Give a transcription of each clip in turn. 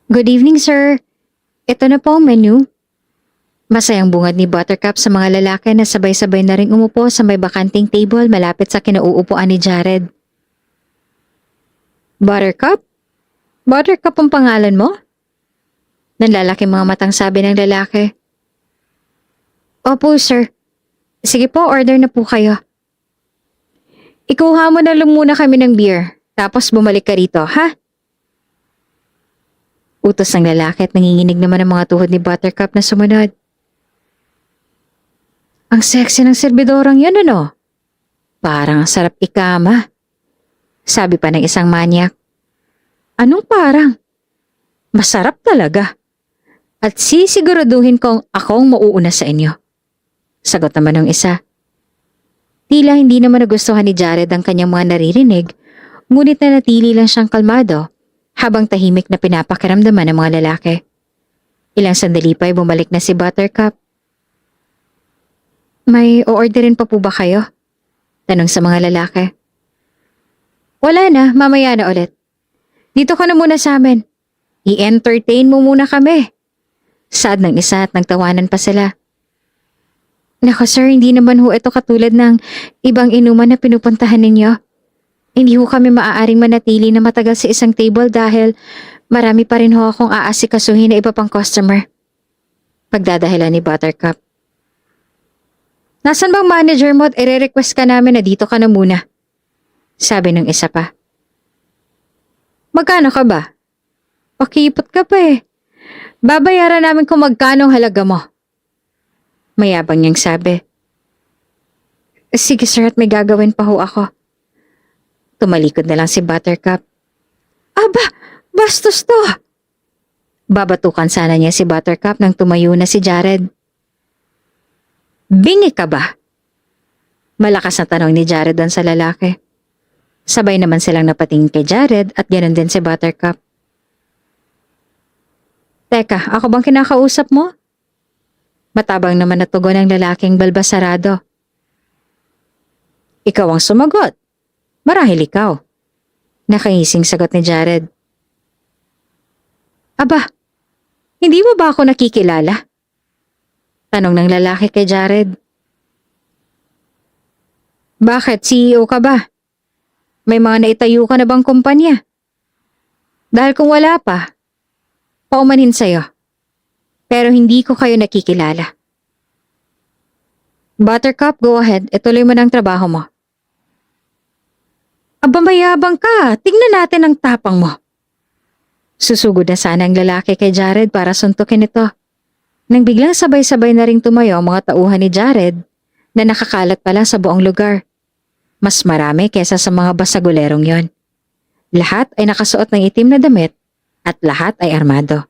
Good evening, sir. Ito na po ang menu. Masayang bungad ni Buttercup sa mga lalaki na sabay-sabay na ring umupo sa may bakanting table malapit sa kinauupuan ni Jared. Buttercup? Buttercup ang pangalan mo? Nanlalaki mga matang sabi ng lalaki. Opo, sir. Sige po, order na po kayo. Ikuha mo na lang muna kami ng beer, tapos bumalik ka rito, ha? Utos ng lalaki at nanginginig naman ang mga tuhod ni Buttercup na sumunod. Ang sexy ng serbidorang yun, ano? Parang ang sarap ikama. Sabi pa ng isang manyak. Anong parang? Masarap talaga. At sisiguraduhin kong akong mauuna sa inyo. Sagot naman ng isa. Tila hindi naman nagustuhan ni Jared ang kanyang mga naririnig, ngunit nanatili lang siyang kalmado habang tahimik na pinapakiramdaman ng mga lalaki. Ilang sandali pa ay bumalik na si Buttercup. May o-orderin pa po ba kayo? Tanong sa mga lalaki. Wala na, mamaya na ulit. Dito ka na muna sa amin. I-entertain mo muna kami. Sad ng isa at nagtawanan pa sila. Nako sir, hindi naman ho ito katulad ng ibang inuman na pinupuntahan ninyo. Hindi ho kami maaaring manatili na matagal sa isang table dahil marami pa rin ho akong aasikasuhin na iba pang customer. Pagdadahilan ni Buttercup. Nasaan bang manager mo at ire-request ka namin na dito ka na muna? Sabi ng isa pa. Magkano ka ba? Pakipot ka pa eh. Babayaran namin kung magkano ang halaga mo. Mayabang niyang sabi. Sige sir, at may gagawin pa ho ako. Tumalikod na lang si Buttercup. Aba, bastos to! Babatukan sana niya si Buttercup nang tumayo na si Jared. Bingi ka ba? Malakas na tanong ni Jared doon sa lalaki. Sabay naman silang napatingin kay Jared at ganoon din si Buttercup. Teka, ako bang kinakausap mo? Matabang naman na tugon ng lalaking balbasarado. Ikaw ang sumagot. Marahil ikaw. Nakangising sagot ni Jared. Aba, hindi mo ba ako nakikilala? Tanong ng lalaki kay Jared. Bakit, CEO ka ba? May mga naitayo ka na bang kumpanya? Dahil kung wala pa, paumanhin sa'yo. Pero hindi ko kayo nakikilala. Buttercup, go ahead. Ituloy mo ng trabaho mo. Aba, mayabang ka. Tingnan natin ang tapang mo. Susugod na sana ang lalaki kay Jared para suntukin ito. Nang biglang sabay-sabay na ring tumayo ang mga tauhan ni Jared na nakakalat pala sa buong lugar. Mas marami kesa sa mga basagulerong yon. Lahat ay nakasuot ng itim na damit at lahat ay armado.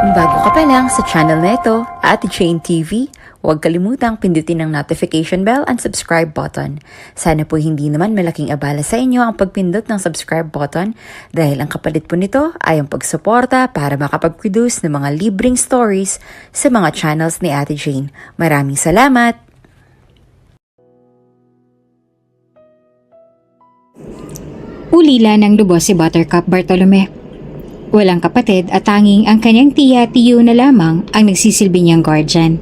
Kung bago ka pa lang sa channel na ito, Ate Jane TV, huwag kalimutang pindutin ang notification bell and subscribe button. Sana po hindi naman malaking abala sa inyo ang pagpindot ng subscribe button dahil ang kapalit po nito ay ang pagsuporta para makapag-produce ng mga libreng stories sa mga channels ni Ate Jane. Maraming salamat! Ulila ng lubos si Buttercup Bartolome. Walang kapatid at tanging ang kanyang tiya-tiyo na lamang ang nagsisilbi niyang guardian.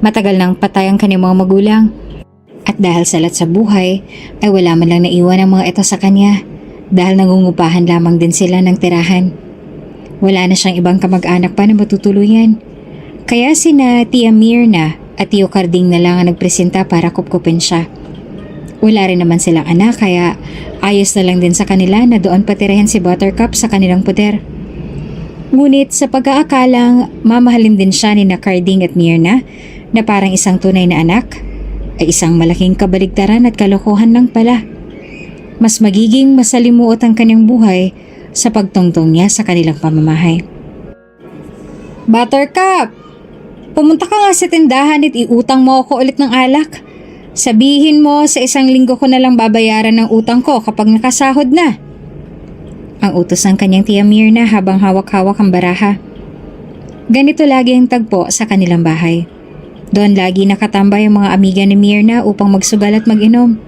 Matagal nang patay ang kanyang mga magulang. At dahil salat sa buhay, ay wala man lang naiwan ang mga ito sa kanya dahil nangungupahan lamang din sila ng tirahan. Wala na siyang ibang kamag-anak pa na matutuluyan. Kaya sina Tia Mirna at Tio Carding na lang ang nagpresenta para kupkupin siya. Wala rin naman silang anak kaya ayos na lang din sa kanila na doon patirahin si Buttercup sa kanilang puder. Ngunit sa pag-aakalang mamahalin din siya ni na Carding at Mirna na parang isang tunay na anak, ay isang malaking kabaligtaran at kalokohan lang pala. Mas magiging masalimuot ang kanyang buhay sa pagtungtong niya sa kanilang pamamahay. Buttercup! Pumunta ka nga sa tindahan at iutang mo ako ulit ng alak. Sabihin mo sa isang linggo ko na lang babayaran ng utang ko kapag nakasahod na. Ang utos ng kanyang Tia Mirna habang hawak-hawak ang baraha. Ganito lagi ang tagpo sa kanilang bahay. Doon lagi nakatambay ang mga amiga ni Mirna upang magsugal at mag-inom.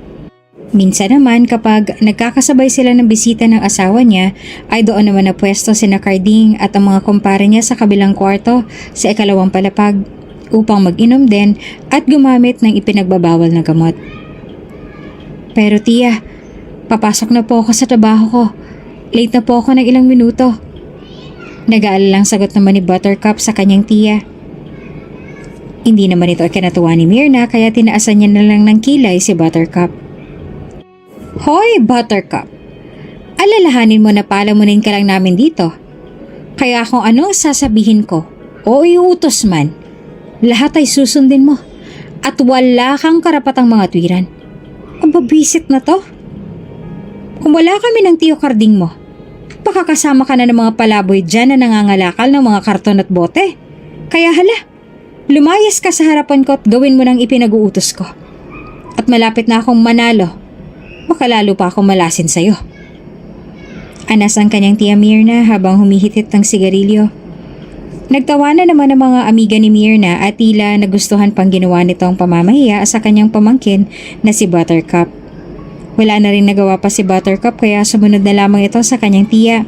Minsan naman kapag nagkakasabay sila ng bisita ng asawa niya ay doon naman na pwesto sina Carding at ang mga kumpare niya sa kabilang kwarto sa ikalawang palapag upang mag-inom din at gumamit ng ipinagbabawal na gamot. Pero tiya, papasok na po ako sa trabaho ko. Late na po ako ng ilang minuto. Nag-aalalang sagot naman ni Buttercup sa kanyang tiya. Hindi naman ito ikinatuwa ni Myrna kaya tinaasan niya na lang ng kilay si Buttercup. Hoy, Buttercup! Alalahanin mo na palamunin ka lang namin dito. Kaya kung ano sasabihin ko o iutos man, lahat ay susundin mo at wala kang karapatang mga tuwiran. Ang babisit na to. Kung wala kami ng tiyo Carding mo, baka kasama ka na ng mga palaboy dyan na nangangalakal ng mga karton at bote. Kaya hala, lumayas ka sa harapan ko at gawin mo ng ipinag-uutos ko. At malapit na akong manalo. Baka lalo pa ako malasin sa'yo. Anas ang kanyang tiya Myrna habang humihitit ng sigarilyo. Nagtawanan naman ang mga amiga ni Myrna at tila nagustuhan pang ginawa nitong pamamahiya sa kanyang pamangkin na si Buttercup. Wala na rin nagawa pa si Buttercup kaya sumunod na lamang ito sa kanyang tiya.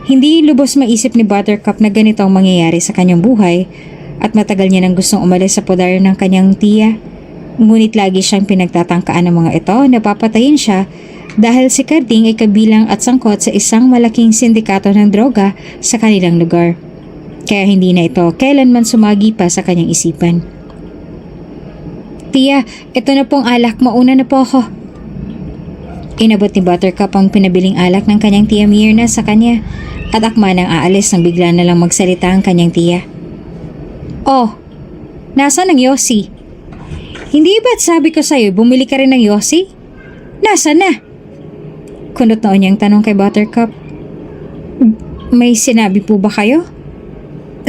Hindi lubos maisip ni Buttercup na ganito ang mangyayari sa kanyang buhay at matagal niya nang gustong umalis sa poder ng kanyang tiya. Ngunit lagi siyang pinagtatangkaan ng mga ito na papatayin siya dahil si Carding ay kabilang at sangkot sa isang malaking sindikato ng droga sa kanilang lugar. Kaya hindi na ito kailanman sumagi pa sa kanyang isipan. Tiya, ito na pong alak, mauna na po ako. Inabot ni Buttercup ang pinabiling alak ng kanyang tiya Myrna sa kanya at akma nang aalis nang bigla na lang magsalita ang kanyang tiya. Oh, nasaan ang Yossi? Hindi ba't sabi ko sa'yo bumili ka rin ng Yossi? Nasaan na? Kunot noon niyang tanong kay Buttercup. May sinabi po ba kayo?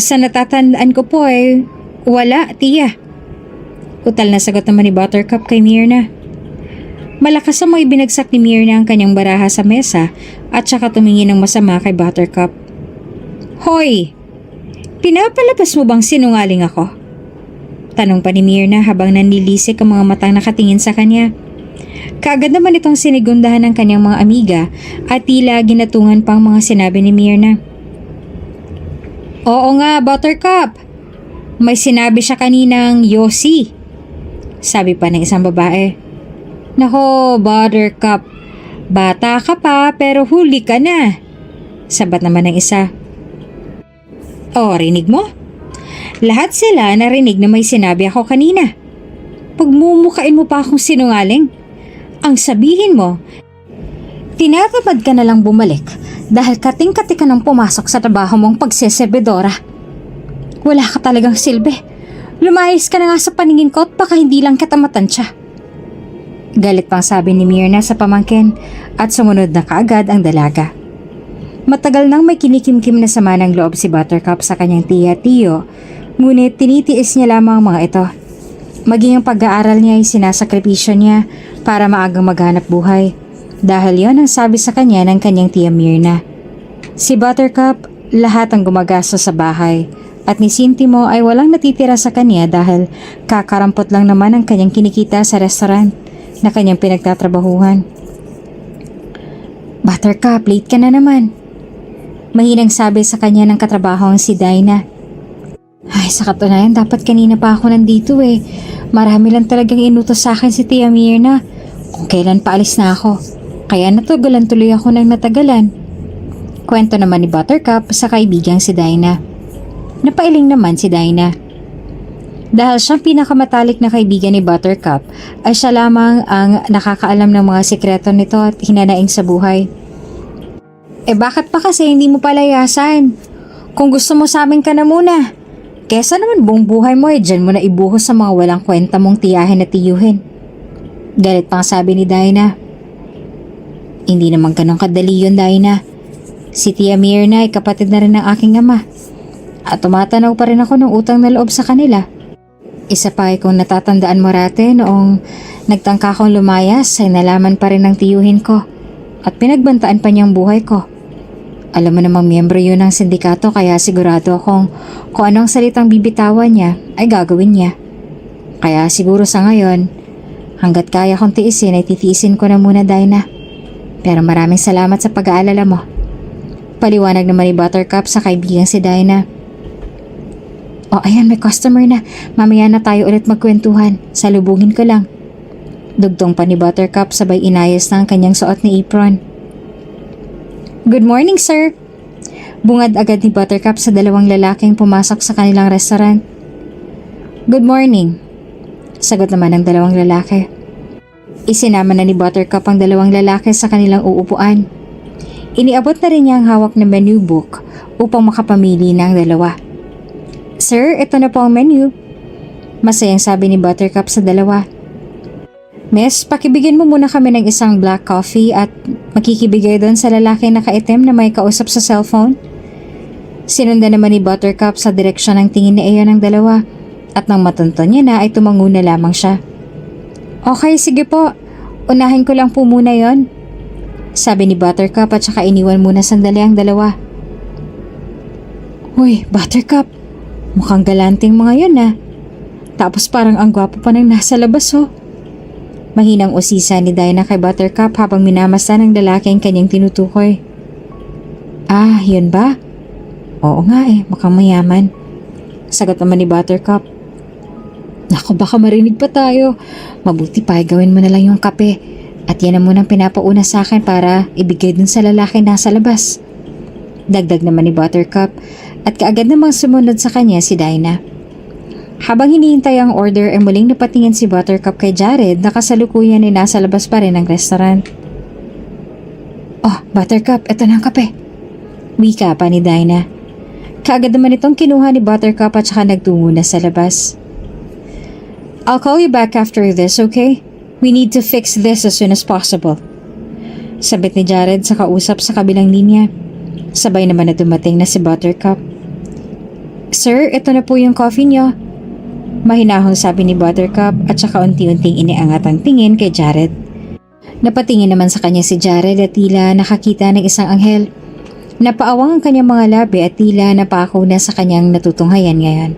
Sa natatandaan ko po wala, tiya. Utal na sagot naman ni Buttercup kay Myrna. Malakas ang maibinagsak ni Myrna ang kanyang baraha sa mesa at saka tumingin ng masama kay Buttercup. Hoy! Pinapalabas mo bang sinungaling ako? Tanong pa ni Myrna habang nanlilisik ang mga matang nakatingin sa kanya. Kaagad naman itong sinigundahan ng kanyang mga amiga at tila ginatungan pang mga sinabi ni Myrna. Oo nga, Buttercup. May sinabi siya kaninang Yossi. Sabi pa ng isang babae. Nako, Buttercup. Bata ka pa pero huli ka na. Sabat naman ng isa. Oh, rinig mo? Lahat sila narinig na may sinabi ako kanina. Pagmumukain mo pa akong sinungaling. Ang sabihin mo, tinatamad ka na lang bumalik dahil kating-kati ka nang pumasok sa trabaho mong pagseservidora. Wala ka talagang silbi. Lumayas ka na nga sa paningin ko at baka hindi lang kita matansya. Galit pang sabi ni Myrna sa pamangkin at sumunod na kaagad ang dalaga. Matagal nang may kinikimkim na sama ng loob si Buttercup sa kanyang tiya-tiyo, ngunit tinitiis niya lamang ang mga ito. Maging ang pag-aaral niya ay sinasakripisyo niya para maagang maghanap buhay. Dahil yon ang sabi sa kanya ng kanyang tiya Myrna. Si Buttercup, lahat ang gumagastos sa bahay at ni Sintimo ay walang natitira sa kanya dahil kakarampot lang naman ang kanyang kinikita sa restaurant na kanyang pinagtatrabahuhan. Buttercup, late ka na naman. Mahinang sabi sa kanya ng katrabahong si Dinah. Ay, sa katunayan, dapat kanina pa ako nandito eh. Marami lang talagang inutos sa akin si Tia Myrna kung kailan paalis na ako. Kaya natugalan tuloy ako ng natagalan. Kwento naman ni Buttercup sa kaibigang si Dinah. Napailing naman si Dinah. Dahil siyang pinakamatalik na kaibigan ni Buttercup, ay siya lamang ang nakakaalam ng mga sikreto nito at hinanaing sa buhay. Bakit pa kasi hindi mo palayasan? Kung gusto mo sa amin ka na muna. Kesa naman buong buhay mo dyan mo na ibuhos sa mga walang kwenta mong tiyahin at tiyuhin. Galit pang sabi ni Dinah. Hindi naman ganun kadali yun, Dinah. Si Tia Myrna ay kapatid na rin ng aking ama. At tumatanaw pa rin ako ng utang na loob sa kanila. Isa pa ay kung natatandaan mo rate noong nagtangka kong lumayas ay nalaman pa rin ng tiyuhin ko at pinagbantaan pa niyang buhay ko. Alam mo namang miyembro yun ng sindikato kaya sigurado akong kung anong salitang bibitawan niya ay gagawin niya. Kaya siguro sa ngayon Hanggat kaya kong tiisin ay titiisin ko na muna, Dinah. Pero maraming salamat sa pag-aalala mo. Paliwanag naman ni Buttercup sa kaibigang si Dinah. O ayan, may customer na. Mamaya na tayo ulit magkwentuhan. Salubungin ko lang. Dugtong pa ni Buttercup sabay inayos na ang kanyang suot na apron. Good morning, sir. Bungad agad ni Buttercup sa dalawang lalaking pumasok sa kanilang restaurant. Good morning. Sagot naman ng dalawang lalaki. Isinama na ni Buttercup ang dalawang lalaki sa kanilang uupuan. Iniabot na rin niya ang hawak na menu book upang makapamili ng dalawa. Sir, ito na po ang menu. Masayang sabi ni Buttercup sa dalawa. Miss, pakibigyan mo muna kami ng isang black coffee at makikibigay doon sa lalaki na nakaitim na may kausap sa cellphone. Sinundan naman ni Buttercup sa direksyon ng tingin ni Ayon ng dalawa. At nang matunton niya na ay tumango na lamang siya. Okay, sige po. Unahin ko lang po muna yon. Sabi ni Buttercup at saka iniwan muna sandali ang dalawa. Uy, Buttercup. Mukhang galanting mga yun ah. Tapos parang ang gwapo pa ng nasa labas oh. Mahinang usisa ni Dinah kay Buttercup habang minamasdan ng lalaki ang kanyang tinutukoy. Ah, yun ba? Oo nga eh, mukhang mayaman. Sagot naman ni Buttercup. Naku, baka marinig pa tayo. Mabuti pa, gawin mo na lang yung kape. At yan na munang pinapauna sa akin para ibigay dun sa lalaki nasa labas. Dagdag naman ni Buttercup at kaagad namang sumunod sa kanya si Dinah. Habang hinihintay ang order ay muling napatingin si Buttercup kay Jared na kasalukuyan ay nasa labas pa rin ng restaurant. Oh, Buttercup, eto na ang kape. Wika pa ni Dinah. Kaagad naman itong kinuha ni Buttercup at saka nagtungo na sa labas. I'll call you back after this, okay? We need to fix this as soon as possible. Sabit ni Jared sa kausap sa kabilang linya. Sabay naman na dumating na si Buttercup. Sir, ito na po yung coffee niyo. Mahinahong sabi ni Buttercup at saka unti-unting iniangat ang tingin kay Jared. Napatingin naman sa kanya si Jared at tila nakakita ng isang anghel. Napaawang ang kanyang mga labi at tila napako na sa kanyang natutunghayan ngayon.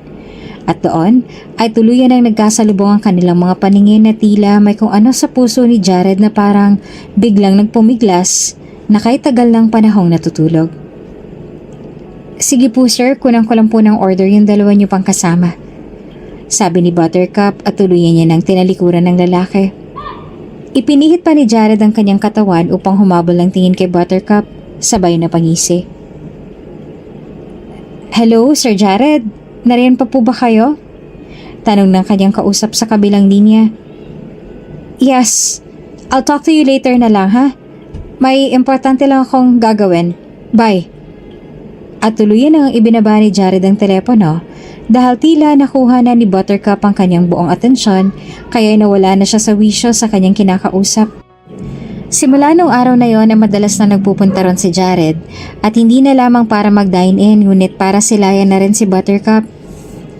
At doon ay tuluyan ang nagkasalubong ang kanilang mga paningin na tila may kung ano sa puso ni Jared na parang biglang nagpumiglas na kahit tagal ng panahong natutulog. Sige po sir, kunang ko lang po ng order yung dalawa niyo pang kasama. Sabi ni Buttercup at tuluyan niya ng tinalikuran ng lalaki. Ipinihit pa ni Jared ang kanyang katawan upang humabol ng tingin kay Buttercup, sabay na pangisi. Hello, Sir Jared? Nariyan pa po ba kayo? Tanong ng kanyang kausap sa kabilang linya. Yes, I'll talk to you later na lang ha. May importante lang akong gagawin. Bye. At tuluyan ang ibinaba ni Jared ang telepono dahil tila nakuha na ni Buttercup ang kanyang buong atensyon kaya nawala na siya sa wisyo sa kanyang kinakausap. Simula nung araw na yon ay madalas na nagpupunta ron si Jared at hindi na lamang para mag-dine-in ngunit para silayan na rin si Buttercup.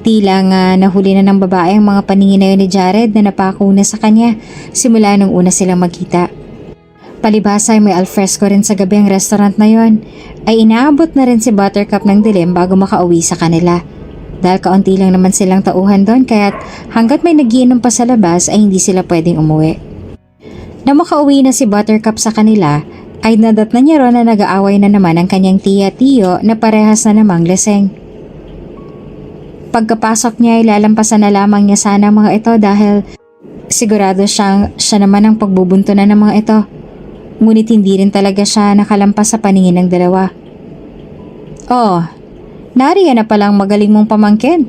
Tila nga nahuli na ng babae ang mga paningin na yun ni Jared na napako na sa kanya simula nung una silang magkita. Palibhasa ay may alfresco rin sa gabi ang restaurant na yon ay inaabot na rin si Buttercup ng dilim bago makauwi sa kanila. Dahil kaunti lang naman silang tauhan doon kaya't hanggat may nagiinom pa sa labas ay hindi sila pwedeng umuwi. Na makauwi na si Buttercup sa kanila, ay nadatnan niya ron na nag-aaway na naman ang kanyang tiya Tio na parehas na namang laseng. Pagkapasok niya ay lalampasan na lamang niya sana ang mga ito dahil sigurado siya naman ang pagbubuntunan ng mga ito. Ngunit hindi rin talaga siya nakalampas sa paningin ng dalawa. Oh, nariyan na palang magaling mong pamangkin.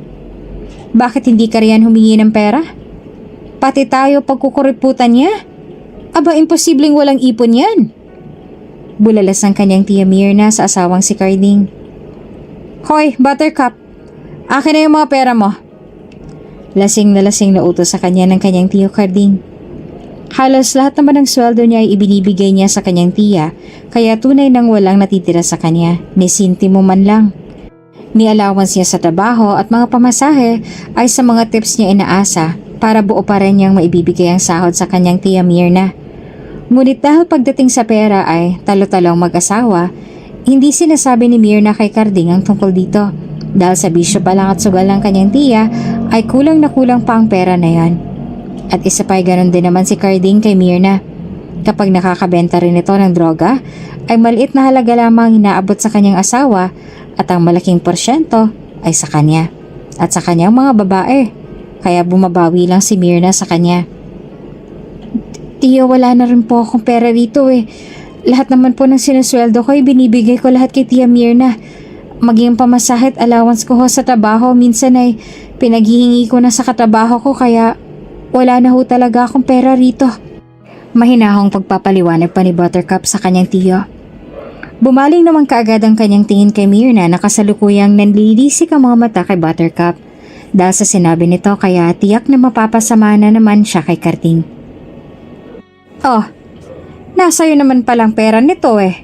Bakit hindi ka riyan humingi ng pera? Pati tayo pagkukuriputan niya? Aba, imposibleng walang ipon yan. Bulalas ang kanyang tiya Mirna sa asawang si Carding. Hoy, Buttercup, akin na yung mga pera mo. Lasing na utos sa kanya ng kanyang tiyo Carding. Halos lahat naman ng sweldo niya ay ibinibigay niya sa kanyang tiya, kaya tunay nang walang natitira sa kanya, ni sintimo man lang. Ni allowance niya sa trabaho at mga pamasahe ay sa mga tips niya inaasa para buo pa rin niyang maibibigay ang sahod sa kanyang tiya Mirna. Ngunit dahil pagdating sa pera ay talo-talong mag-asawa, hindi sinasabi ni Mirna kay Carding ang tungkol dito. Dahil sa bisyo pa lang at sugal ng kanyang tiya ay kulang na kulang pa ang pera na yan. At isa pa ay ganun din naman si Carding kay Myrna. Kapag nakakabenta rin ito ng droga, ay maliit na halaga lamang inaabot sa kanyang asawa at ang malaking porsyento ay sa kanya at sa kanyang mga babae. Kaya bumabawi lang si Myrna sa kanya. Tiyo, wala na rin po akong pera rito eh. Lahat naman po ng sinusweldo ko ay binibigay ko lahat kay Tia Myrna. Maging pamasahe at allowance ko ho sa trabaho, minsan ay pinaghihingi ko na sa katrabaho ko kaya wala na ho talaga akong pera rito. Mahinahong pagpapaliwanag pa ni Buttercup sa kanyang tiyo. Bumaling naman kaagad ang kanyang tingin kay Myrna na kasalukuyang nanlilisik ang mga mata kay Buttercup. Dahil sa sinabi nito kaya tiyak na mapapasama na naman siya kay Carding. Oh, nasa iyo naman palang pera nito eh.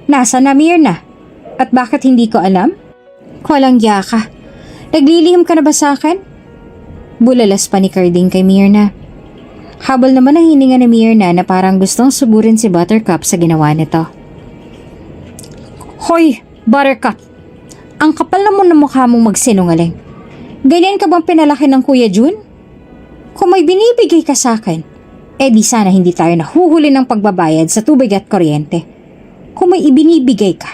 Nasa na Myrna? At bakit hindi ko alam? Walang yaka. Naglilihim ka na ba sa akin? Bulalas pa ni Carding kay Myrna. Habol naman ang hininga ni Myrna na parang gustong suburin si Buttercup sa ginawa nito. Hoy, Buttercup! Ang kapal naman ng mukha mong magsinungaling. Ganyan ka bang pinalaki ng Kuya Jun? Kung may binibigay ka sa akin, di sana hindi tayo nahuhuli ng pagbabayad sa tubig at kuryente. Kung may ibinibigay ka,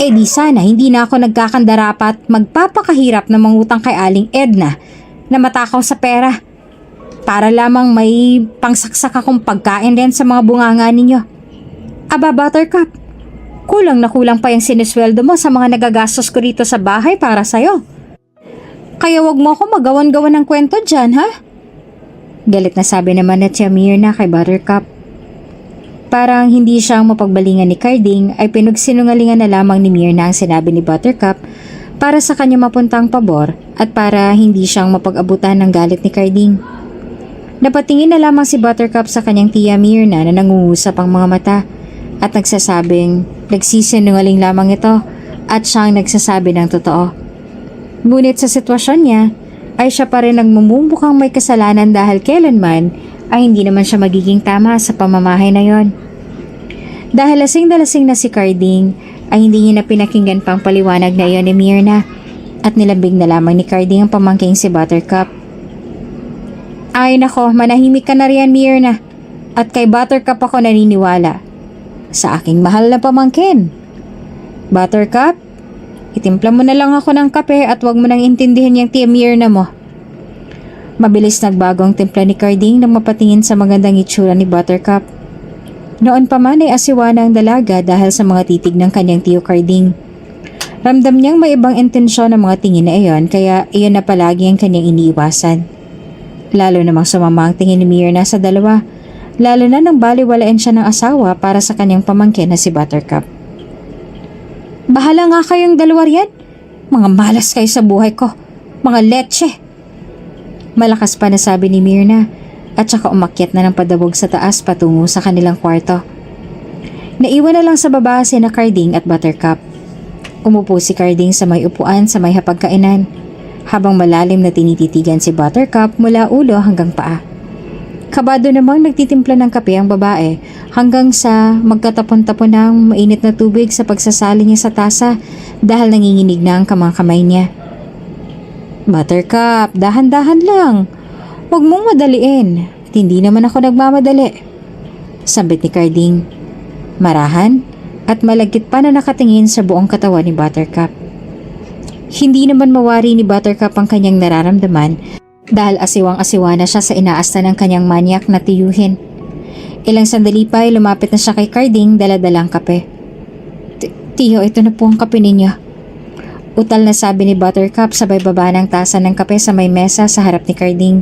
di sana hindi na ako nagkakandarapat magpapakahirap na mangutang kay Aling Edna na matakaw sa pera para lamang may pangsaksak akong pagkain din sa mga bunganga ninyo. Aba Buttercup, kulang na kulang pa yung sinisweldo mo sa mga nagagastos ko rito sa bahay para sa'yo. Kaya wag mo ako magawan-gawan ng kwento dyan, ha? Galit na sabi naman na Tia Myrna kay Buttercup. Parang hindi siyang mapagbalingan ni Carding ay pinagsinungalingan na lamang ni Myrna ang sinabi ni Buttercup para sa kanya mapuntang pabor at para hindi siyang mapag-abutan ng galit ni Carding. Napatingin na lamang si Buttercup sa kanyang Tia Myrna na nangungusap ang mga mata at nagsasabing nagsisinungaling lamang ito at siyang nagsasabi ng totoo. Ngunit sa sitwasyon niya ay siya pa rin nagmumukhang may kasalanan dahil kailanman ay hindi naman siya magiging tama sa pamamahay na yon. Dahil lasing na lasing na si Carding ay hindi niya na pinakinggan pang paliwanag na iyon ni Myrna at nilambing na lamang ni Carding ang pamangking si Buttercup. Ay nako, manahimik ka na riyan Myrna at kay Buttercup ako naniniwala. Sa aking mahal na pamangkin. Buttercup, itimpla mo na lang ako ng kape at wag mo nang intindihin yung Tia Myrna mo. Mabilis nagbago ang timpla ni Carding nang mapatingin sa magandang itsura ni Buttercup. Noon pa man ay asiwa na ang dalaga dahil sa mga titig ng kanyang tiyo Carding. Ramdam niyang may ibang intensyon ang mga tingin na iyon kaya iyon na palagi ang kanyang iniiwasan. Lalo namang sumama ang tingin ni Myrna sa dalawa, lalo na nang baliwalain siya ng asawa para sa kanyang pamangkin na si Buttercup. Bahala nga kayong dalawa riyan. Mga malas kayo sa buhay ko. Mga leche. Malakas pa nasabi ni Myrna at saka umakyat na ng padabog sa taas patungo sa kanilang kwarto. Naiwan na lang sa baba sina Carding at Buttercup. Umupo si Carding sa may upuan sa may hapagkainan habang malalim na tinititigan si Buttercup mula ulo hanggang paa. Kabado namang nagtitimpla ng kape ang babae hanggang sa magkatapon-tapon ng mainit na tubig sa pagsasali niya sa tasa dahil nanginginig na ang kamay niya. Buttercup, dahan-dahan lang. Huwag mong madaliin. At hindi naman ako nagmamadali. Sambit ni Carding. Marahan at malagkit pa na nakatingin sa buong katawan ni Buttercup. Hindi naman mawari ni Buttercup ang kanyang nararamdaman dahil asiwang-asiwa na siya sa inaasta ng kanyang manyak na tiyuhin. Ilang sandali pa ay lumapit na siya kay Carding dala-dalang kape. Tiyo, ito na po ang kape ninyo. Utal na sabi ni Buttercup sabay baba ng tasa ng kape sa may mesa sa harap ni Carding.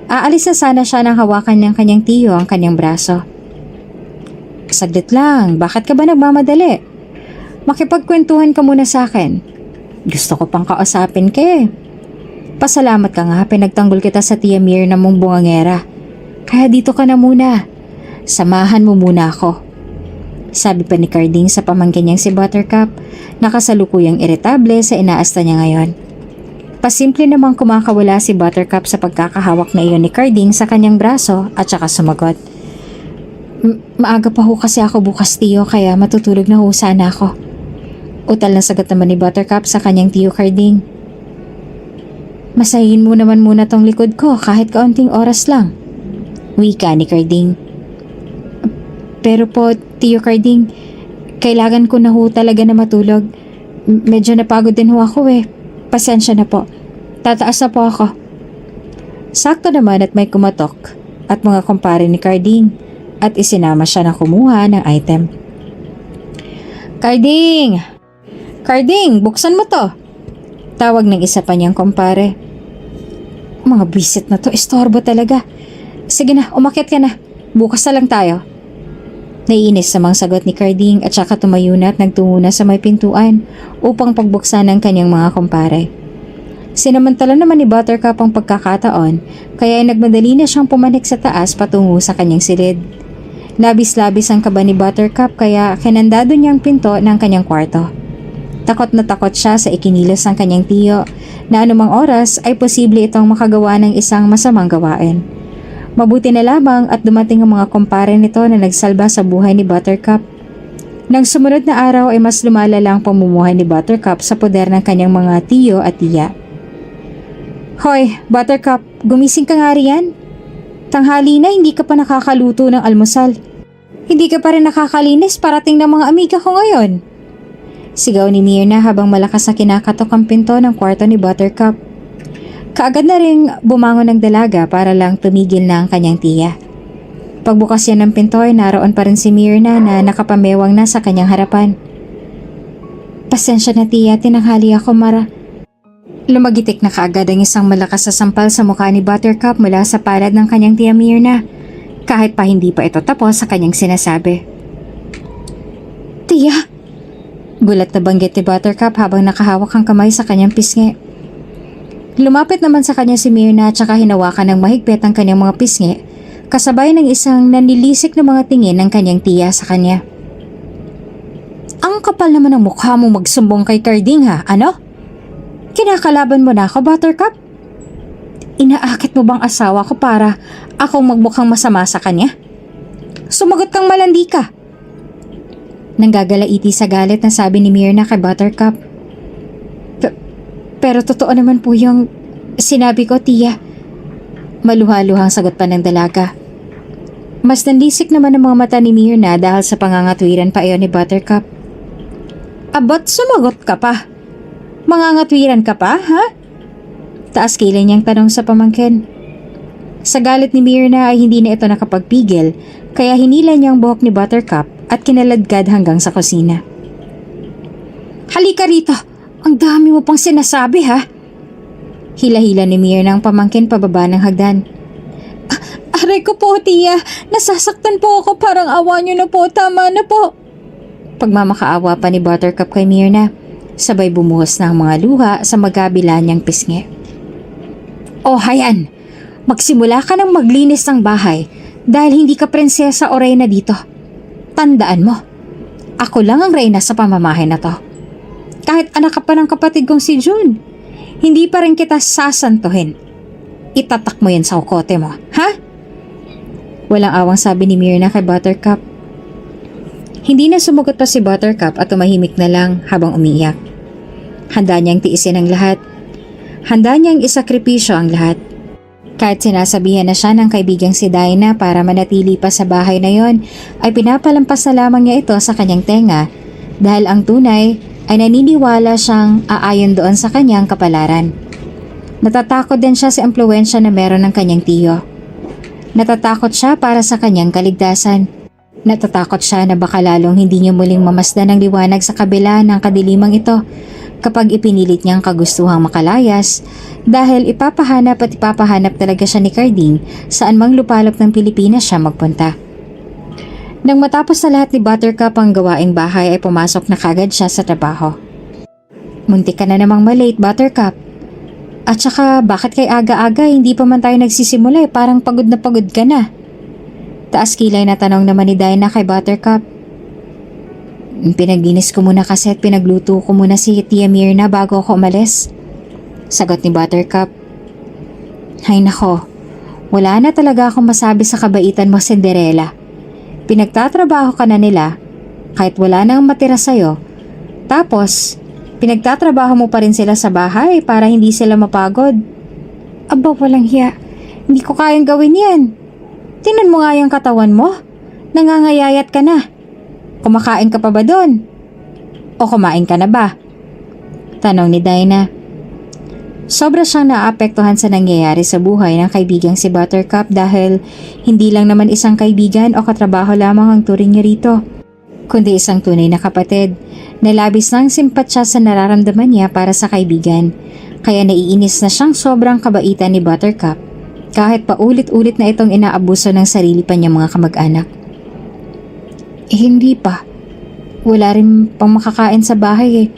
Aalis na sana siya nang hawakan ng kanyang tiyo ang kanyang braso. Saglit lang, bakit ka ba nagmamadali? Makipagkwentuhan ka muna sa akin. Gusto ko pang kausapin ka eh. Pasalamat ka nga, pinagtanggol kita sa Tia Myrna mong bungangera. Kaya dito ka na muna. Samahan mo muna ako. Sabi pa ni Carding sa pamangkin niyang si Buttercup, nakasalukuyang iritable sa inaasta niya ngayon. Pasimple namang kumakawala si Buttercup sa pagkakahawak na iyon ni Carding sa kanyang braso at saka sumagot. Maaga pa ho kasi ako bukas tiyo kaya matutulog na ho sana ako. Utal na sagot naman ni Buttercup sa kanyang tiyo Carding. Masahin mo naman muna tong likod ko kahit kaunting oras lang. Wika ni Carding. Pero po, Tio Carding, kailangan ko na ho talaga na matulog. Medyo napagod din ho ako eh. Pasensya na po. Tataas na po ako. Sakto naman at may kumatok at mga kumpare ni Carding at isinama siya na kumuha ng item. Carding! Carding, buksan mo to! Tawag ng isa pa niyang kumpare. Mga bisit na to, istorbo talaga. Sige na, umakyat ka na. Bukas na lang tayo. Naiinis sa mga sagot ni Carding at saka tumayo na at nagtungo na sa may pintuan upang pagbuksan ng kanyang mga kumpare. Sinamantala naman ni Buttercup ang pagkakataon kaya ay nagmadali na siyang pumanik sa taas patungo sa kanyang silid. Labis-labis ang kaba ni Buttercup kaya kinandado niyang pinto ng kanyang kwarto. Takot na takot siya sa ikinilos ng kanyang tiyo na anumang oras ay posible itong makagawa ng isang masamang gawain. Mabuti na lamang at dumating ang mga kumpare nito na nagsalba sa buhay ni Buttercup. Nang sumunod na araw ay mas lumalala ang pamumuhay ni Buttercup sa poder ng kanyang mga tiyo at tiya. Hoy, Buttercup, gumising ka nga riyan. Tanghali na hindi ka pa nakakaluto ng almusal. Hindi ka pa rin nakakalinis parating ng mga amiga ko ngayon. Sigaw ni Myrna habang malakas na kinakatok ang pinto ng kwarto ni Buttercup. Kaagad na ring bumangon ng dalaga para lang tumigil na ang kanyang tiya. Pagbukas yan ng pinto ay naroon pa rin si Myrna na nakapamewang na sa kanyang harapan. Pasensya na tiya, tinanghali ako Mara. Lumagitik na kaagad ang isang malakas na sampal sa mukha ni Buttercup mula sa palad ng kanyang tiya Myrna, kahit pa hindi pa ito tapos sa kanyang sinasabi. Tiya! Gulat na banggit ni Buttercup habang nakahawak ang kamay sa kanyang pisngi. Lumapit naman sa kanya si Myrna at saka hinawakan ng mahigpit ang kanyang mga pisngi, kasabay ng isang nanilisik na mga tingin ng kanyang tiya sa kanya. Ang kapal naman ng mukha mo magsumbong kay Carding ha, ano? Kinakalaban mo na ako, Buttercup? Inaakit mo bang asawa ko para akong magmukhang masama sa kanya? Sumagot kang malandi ka. Nanggagalaiti sa galit na sabi ni Myrna kay Buttercup. Pero totoo naman po yung sinabi ko, tiya. Maluha-luhang sagot pa ng dalaga. Mas nanlisik naman ang mga mata ni Myrna dahil sa pangangatwiran pa iyon ni Buttercup. Abot sumagot ka pa? Mangangatwiran ka pa, ha? Taas kilay niyang tanong sa pamangkin. Sa galit ni Myrna ay hindi na ito nakapagpigil kaya hinila niyang buhok ni Buttercup at kinaladkad hanggang sa kusina. Halika rito! Ang dami mo pang sinasabi ha! Hila-hila ni Myrna ang pamangkin pababa ng hagdan. Aray ko po tiya! Nasasaktan po ako, parang awa niyo na po, tama na po! Pagmamakaawa pa ni Buttercup kay Myrna, sabay bumuhos na ang mga luha sa magkabila niyang pisngi. Oh hayan! Magsimula ka ng maglinis ng bahay dahil hindi ka prinsesa o reyna dito. Tandaan mo, ako lang ang reyna sa pamamahay na to. Kahit anak ka pa ng kapatid kong si June, hindi pa rin kita sasantuhin. Itatak mo yan sa kokote mo, ha? Walang awang sabi ni Myrna kay Buttercup. Hindi na sumugot pa si Buttercup at tumahimik na lang habang umiiyak. Handa niyang tiisin ang lahat. Handa niyang isakripisyo ang lahat. Kahit sinasabihan na siya ng kaibigang si Dinah para manatili pa sa bahay na yon, ay pinapalampas na lamang niya ito sa kanyang tenga dahil ang tunay ay naniniwala siyang aayon doon sa kanyang kapalaran. Natatakot din siya sa impluwensya na meron ng kanyang tiyo. Natatakot siya para sa kanyang kaligtasan. Natatakot siya na baka lalong hindi niya muling mamasdan ang liwanag sa kabila ng kadilimang ito kapag ipinilit niyang kagustuhang makalayas dahil ipapahanap talaga siya ni Carding saan mang lupalop ng Pilipinas siya magpunta. Nang matapos na lahat ni Buttercup ang gawaing bahay ay pumasok na kagad siya sa trabaho. Muntik ka na namang malate, Buttercup. At saka bakit kay aga-aga hindi pa man tayo nagsisimula parang pagod na pagod ka na. Taas kilay na tanong naman ni Dinah kay Buttercup. Pinaglinis ko muna kasi at pinagluto ko muna si Tia Myrna bago ako umalis. Sagot ni Buttercup. Hay nako, wala na talaga akong masabi sa kabaitan mo, Cinderella. Pinagtatrabaho ka na nila kahit wala nang matira sa'yo. Tapos, pinagtatrabaho mo pa rin sila sa bahay para hindi sila mapagod. Aba, walang hiya. Hindi ko kayang gawin yan. Tingnan mo nga yung katawan mo. Nangangayayat ka na. Kumakain ka pa ba doon? O kumain ka na ba? Tanong ni Dinah. Sobra siyang naapektuhan sa nangyayari sa buhay ng kaibigang si Buttercup dahil hindi lang naman isang kaibigan o katrabaho lamang ang turing niya rito, kundi isang tunay na kapatid na labis ng simpatsya sa nararamdaman niya para sa kaibigan, kaya naiinis na siyang sobrang kabaitan ni Buttercup kahit paulit-ulit na itong inaabuso ng sarili pa niyang mga kamag-anak. Hindi pa. Wala rin pang makakain sa bahay eh.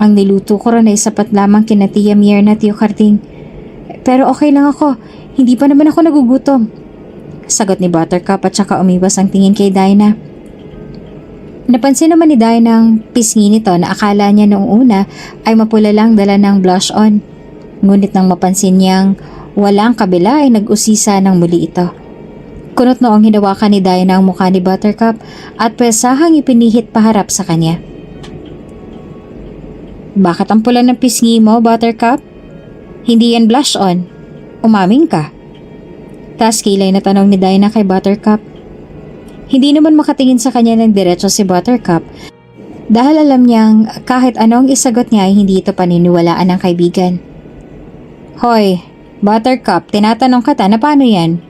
Ang niluto ko rin ay sapat lamang kina Tia Mierna at Tio Karting. Pero okay lang ako. Hindi pa naman ako nagugutom. Sagot ni Buttercup at saka umiwas ang tingin kay Dinah. Napansin naman ni Dinah ang pisngi nito na akala niya noong una ay mapula lang dala ng blush on. Ngunit nang mapansin niyang walang kabila ay nag-usisa ng muli ito. Kunot noong hinawakan ni Dinah ang mukha ni Buttercup at pesahang ipinihit paharap sa kanya. Bakit ang pula ng pisngi mo, Buttercup? Hindi yan blush on. Umamin ka. Tas kilay na tanong ni Dinah kay Buttercup. Hindi naman makatingin sa kanya ng diretso si Buttercup dahil alam niyang kahit anong isagot niya ay hindi ito paniniwalaan ng kaibigan. Hoy, Buttercup, tinatanong kita na paano yan?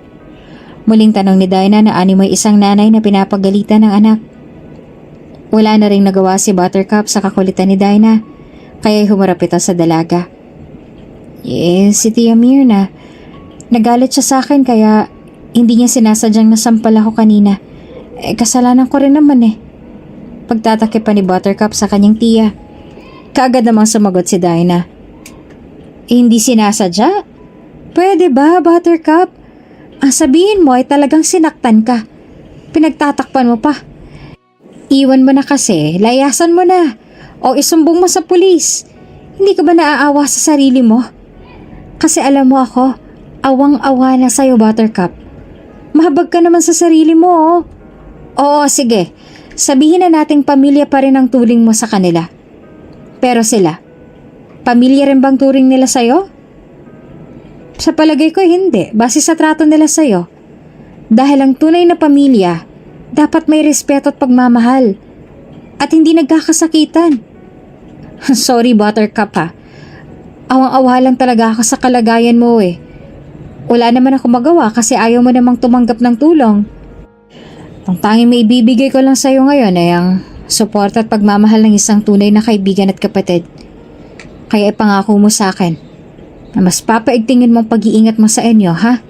Muling tanong ni Dinah na animoy isang nanay na pinapagalitan ng anak. Wala na ring nagawa si Buttercup sa kakulitan ni Dinah. Kaya humarap ito sa dalaga. Si Tia Mierna. Nagalit siya sa akin kaya hindi niya sinasadyang nasampal ako kanina. Kasalanan ko rin naman eh. Pagtatakip pa ni Buttercup sa kanyang tiya. Kaagad namang sumagot si Dinah. Hindi sinasadya? Pwede ba, Buttercup? Ang sabihin mo ay talagang sinaktan ka. Pinagtatakpan mo pa. Iwan mo na kasi, layasan mo na. O isumbong mo sa pulis. Hindi ka ba naaawa sa sarili mo? Kasi alam mo ako, awang-awa na sa'yo, Buttercup. Mahabag ka naman sa sarili mo, oh. Oo, sige. Sabihin na nating pamilya pa rin ang turing mo sa kanila. Pero sila, pamilya rin bang turing nila sa'yo? Sa palagay ko hindi, base sa trato nila sa'yo. Dahil ang tunay na pamilya, dapat may respeto at pagmamahal. At hindi nagkakasakitan. Sorry, Buttercup ha. Awang-awa lang talaga ako sa kalagayan mo eh. Wala naman ako magawa kasi ayaw mo namang tumanggap ng tulong. Ang tanging may ibibigay ko lang sa'yo ngayon ay ang suporta at pagmamahal ng isang tunay na kaibigan at kapatid. Kaya ipangako mo sa akin na mas papaigtingin mong pag-iingat mo sa inyo, ha?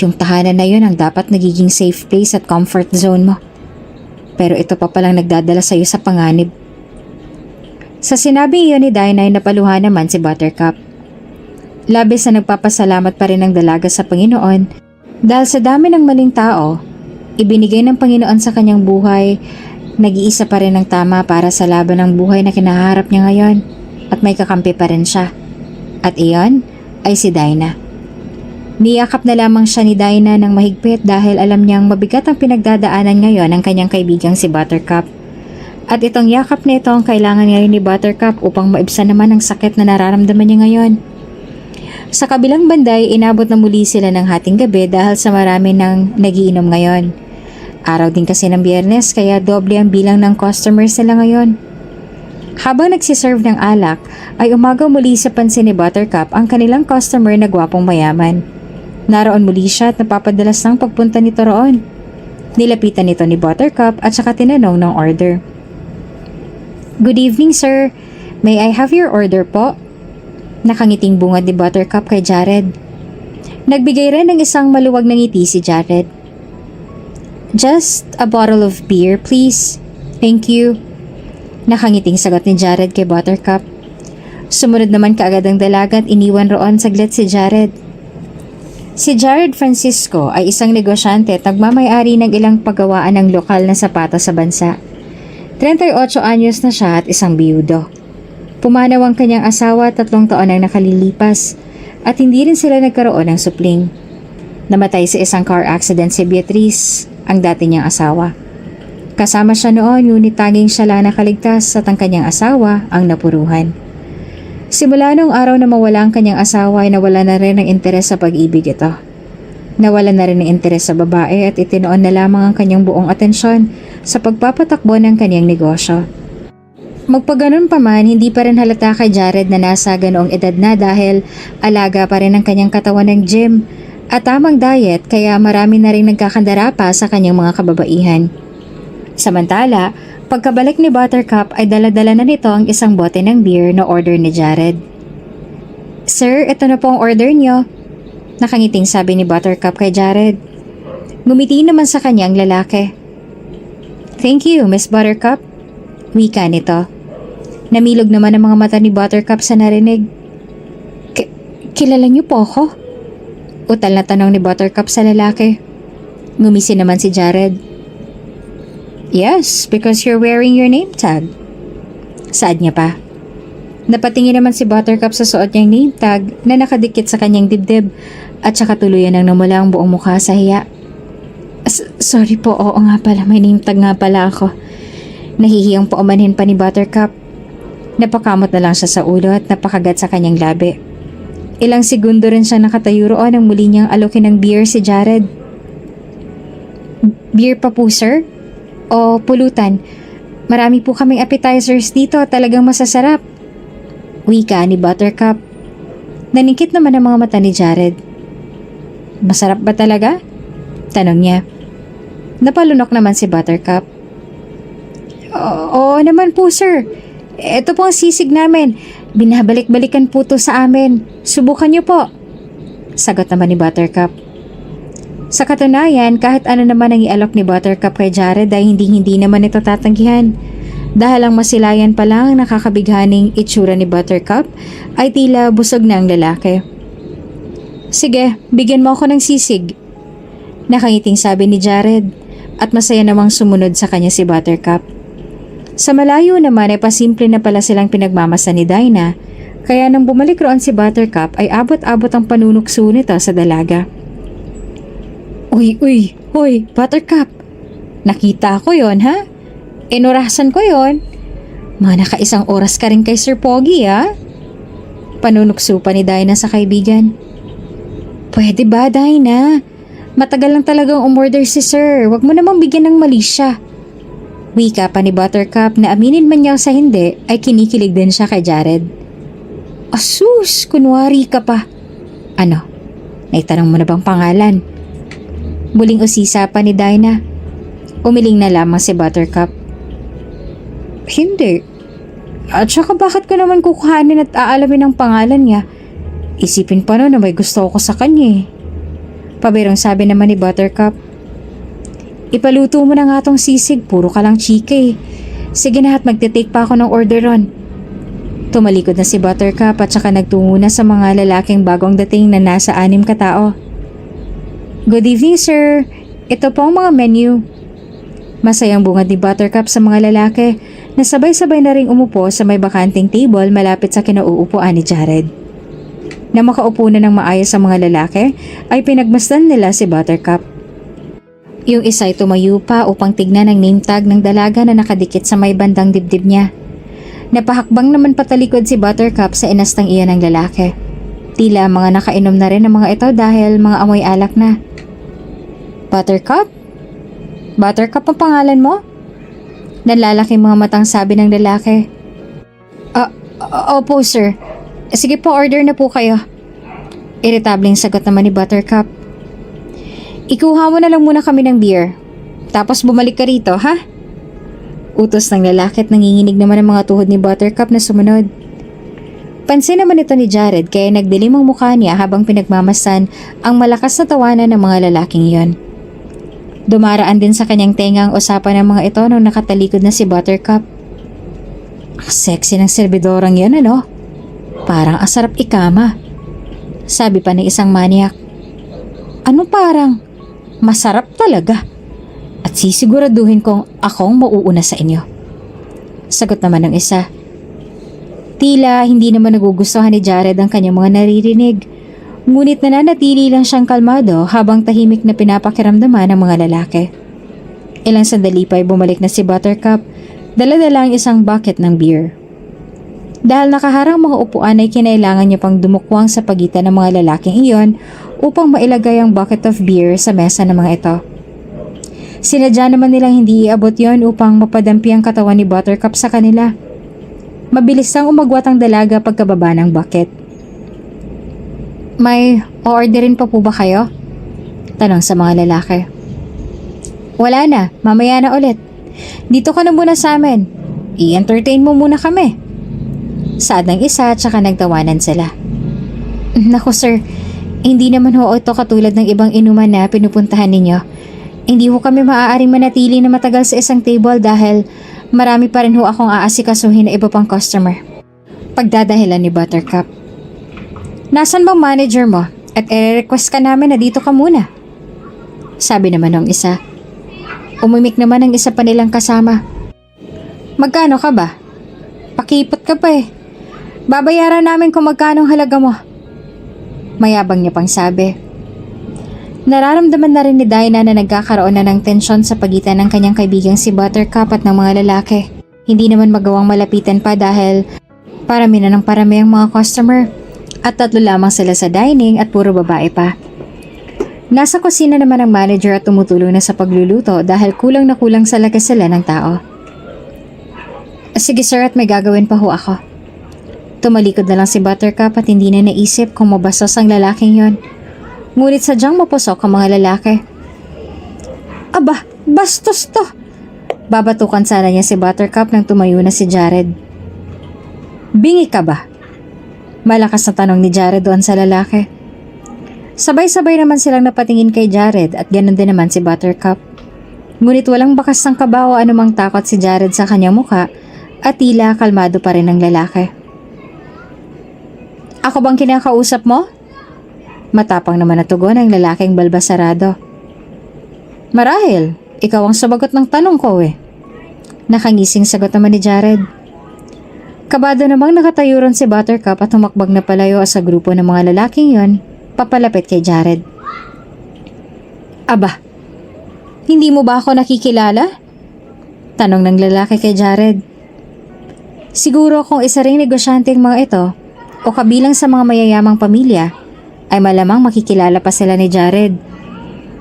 Yung tahanan na yun ang dapat nagiging safe place at comfort zone mo. Pero ito pa palang nagdadala sa'yo sa panganib. Sa sinabi iyon ni Dinah, napaluha naman si Buttercup. Labis na nagpapasalamat pa rin ang dalaga sa Panginoon dahil sa dami ng maling tao, ibinigay ng Panginoon sa kanyang buhay, nag-iisa pa rin ang tama para sa laban ng buhay na kinaharap niya ngayon at may kakampi pa rin siya. At iyon ay si Dinah. Niyakap na lamang siya ni Dinah ng mahigpit dahil alam niyang mabigat ang pinagdadaanan ngayon ng kanyang kaibigang si Buttercup. At itong yakap na ito ang kailangan ngayon ni Buttercup upang maibsan naman ang sakit na nararamdaman niya ngayon. Sa kabilang banday, inabot na muli sila ng hating gabi dahil sa marami ng nagiinom ngayon. Araw din kasi ng Biyernes kaya doble ang bilang ng customers nila ngayon. Habang nagsiserve ng alak, ay umagaw muli sa pansin ni Buttercup ang kanilang customer na gwapong mayaman. Naroon muli siya at napapadalas ng pagpunta nito roon. Nilapitan nito ni Buttercup at saka tinanong ng order. Good evening, sir. May I have your order po? Nakangiting bungad ni Buttercup kay Jared. Nagbigay rin ng isang maluwag na ngiti si Jared. Just a bottle of beer, please. Thank you. Nakangiting sagot ni Jared kay Buttercup. Sumunod naman kaagad ang dalaga at iniwan roon saglit si Jared. Si Jared Francisco ay isang negosyante at nagmamay-ari ng ilang paggawaan ng lokal na sapatos sa bansa. 38 anyos na siya at isang biyudo. Pumanaw ang kanyang asawa 3 taon ang nakalilipas at hindi rin sila nagkaroon ng supling. Namatay sa isang car accident si Beatrice, ang dati niyang asawa. Kasama siya noon ngunit tanging siya lang nakaligtas at ang kanyang asawa ang napuruhan. Simula nung araw na mawala ang kanyang asawa ay nawala na rin ng interes sa pag-ibig ito. Nawala na rin ng interes sa babae at itinoon na lamang ang kanyang buong atensyon sa pagpapatakbo ng kanyang negosyo. Magpaganon pa man, hindi pa rin halata kay Jared na nasa ganoong edad na dahil alaga pa rin ang kanyang katawan ng gym at tamang diet kaya marami na rin nagkakandara pa sa kanyang mga kababaihan. Samantala, pagkabalik ni Buttercup ay dala-dala na nito ang isang bote ng beer na order ni Jared. "Sir, ito na po ang order niyo," nakangiting sabi ni Buttercup kay Jared. Ngumiti naman sa kanya ang lalaki. "Thank you, Miss Buttercup," wika nito. Namilog naman ang mga mata ni Buttercup sa narinig. Kilala niyo po ako?" Utal na tanong ni Buttercup sa lalaki. Ngumisi naman si Jared. "Yes, because you're wearing your name tag." Saad niya pa. Napatingin naman si Buttercup sa suot niyang name tag na nakadikit sa kanyang dibdib at saka tuluyan ang namula ang buong mukha sa hiya. Sorry po, oo nga pala, may name tag nga pala ako." Nahihiyang paumanhin pa ni Buttercup. Napakamot na lang siya sa ulo at napakagat sa kanyang labi. Ilang segundo rin siya nakatayo roon nang muli niyang alokin ng beer si Jared. "Beer pa po, sir? O pulutan? Marami po kaming appetizers dito, talagang masasarap," wika ni Buttercup. Naningkit naman ang mga mata ni Jared. "Masarap ba talaga?" tanong niya. Napalunok naman si Buttercup. Oo naman po, sir. Ito po ang sisig namin. Binabalik-balikan po to sa amin. Subukan niyo po," sagot naman ni Buttercup. Sa katunayan, kahit ano naman ang ialok ni Buttercup kay Jared ay hindi naman ito tatanggihan. Dahil ang masilayan pa lang ang nakakabighaning itsura ni Buttercup ay tila busog na ang lalaki. "Sige, bigyan mo ako ng sisig," nakangiting sabi ni Jared at masaya namang sumunod sa kanya si Buttercup. Sa malayo naman ay pasimple na pala silang pinagmamasa ni Dinah, kaya nang bumalik roon si Buttercup ay abot-abot ang panunukso nito sa dalaga. Uy, Buttercup, nakita ko yon ha? Inurasan ko yon. Mga nakaisang oras ka rin kay Sir Pogi ha? Panunukso pa ni Dinah sa kaibigan. "Pwede ba, Dinah? Matagal lang talagang umorder si Sir, wag mo namang bigyan ng mali siya," wika pa ni Buttercup na aminin man niya sa hindi ay kinikilig din siya kay Jared. "Asus, kunwari ka pa." "Ano? Naitanong mo na bang pangalan?" Muling usisa pa ni Dinah. Umiling na lamang si Buttercup. "Hindi. At saka bakit ko naman kukuhanin at aalamin ang pangalan niya? Isipin pa no na may gusto ko sa kanya eh." Pabirong sabi naman ni Buttercup. "Ipaluto mo na nga tong sisig, puro ka lang chika eh. Sige na at magte-take pa ako ng order ron." Tumalikod na si Buttercup at saka nagtungo na sa mga lalaking bagong dating na nasa 6 katao. "Good evening, sir. Ito po ang mga menu." Masayang bungad ni Buttercup sa mga lalaki na sabay-sabay na ring umupo sa may bakanting table malapit sa kinauupuan ni Jared. Na makaupo na ng maayos sa mga lalaki ay pinagmasdan nila si Buttercup. Yung isa ay tumayo pa upang tignan ang name tag ng dalaga na nakadikit sa may bandang dibdib niya. Napahakbang naman patalikod si Buttercup sa inastang iyan ng lalaki. Tila mga nakainom na rin ang mga ito dahil mga amoy alak na. "Buttercup? Buttercup ang pangalan mo?" Nanlalaking mga matang sabi ng lalaki. Opo, sir. Sige po, order na po kayo." Irritabling sagot naman ni Buttercup. "Ikuha mo na lang muna kami ng beer. Tapos bumalik ka rito, ha?" Utos ng lalaki at nanginginig naman ang mga tuhod ni Buttercup na sumunod. Pansin naman ito ni Jared kaya nagdilim ang mukha niya habang pinagmamasan ang malakas na tawanan ng mga lalaking iyon. Dumaraan din sa kanyang tenga ang usapan ng mga ito nung nakatalikod na si Buttercup. "Ang sexy ng servidorang yan, ano? Parang asarap ikama," sabi pa ng isang maniak. "Ano parang? Masarap talaga. At sisiguraduhin kong akong mauuna sa inyo," sagot naman ng isa. Tila hindi naman nagugustuhan ni Jared ang kanyang mga naririnig. Ngunit nananatili lang siyang kalmado habang tahimik na pinapakiramdaman ng mga lalaki. Ilang sandali pa ay bumalik na si Buttercup, dala-dala ang isang bucket ng beer. Dahil nakaharang mga upuan ay kinailangan niya pang dumukwang sa pagitan ng mga lalaking iyon upang mailagay ang bucket of beer sa mesa ng mga ito. Sinadya naman nilang hindi iabot yon upang mapadampi ang katawan ni Buttercup sa kanila. Mabilis ang umagwat ang dalaga pagkababa ng bucket. May o-orderin pa po ba kayo? Tanong sa mga lalaki. Wala na, mamaya na ulit. Dito ka na muna sa amin. I-entertain mo muna kami. Saad ng isa at saka nagtawanan sila. Naku sir, hindi naman ho ito katulad ng ibang inuman na pinupuntahan ninyo. Hindi ho kami maaaring manatili na matagal sa isang table dahil marami pa rin ho akong aasikasuhin na iba pang customer. Pagdadahilan ni Buttercup. Nasaan bang manager mo? At i-request ka namin na dito ka muna. Sabi naman ng isa. Umimik naman ang isa pa nilang kasama. Magkano ka ba? Pakipot ka pa eh. Babayaran namin kung magkano ang halaga mo. Mayabang niya pang sabi. Nararamdaman na rin ni Dinah na nagkakaroon na ng tensyon sa pagitan ng kanyang kaibigang si Buttercup at ng mga lalaki. Hindi naman magawang malapitan pa dahil parami na ng parami ang mga customer at 3 lamang sila sa dining at puro babae pa. Nasa kusina naman ang manager at tumutulong na sa pagluluto dahil kulang na kulang sa lakas sila ng tao. Sige sir, at may gagawin pa ho ako. Tumalikod na lang si Buttercup at hindi na naisip kung mabastos ang lalaking yon. Ngunit sadyang mapusok ang mga lalaki. Aba, bastos to! Babatukan sana niya si Buttercup nang tumayo na si Jared. Bingi ka ba? Malakas na tanong ni Jared doon sa lalaki. Sabay-sabay naman silang napatingin kay Jared at ganun din naman si Buttercup. Ngunit walang bakas ng kaba o anumang takot si Jared sa kanyang muka at tila kalmado pa rin ang lalaki. Ako bang kinakausap mo? Matapang naman na tugon ang lalaking balbasarado. Marahil, ikaw ang sumagot ng tanong ko eh. Nakangising sagot naman ni Jared. Kabado namang nakatayo ron si Buttercup at humakbag na palayo sa grupo ng mga lalaking yon, papalapit kay Jared. Aba, hindi mo ba ako nakikilala? Tanong ng lalaki kay Jared. Siguro kung isa ring negosyante ang mga ito, o kabilang sa mga mayayamang pamilya, ay malamang makikilala pa sila ni Jared.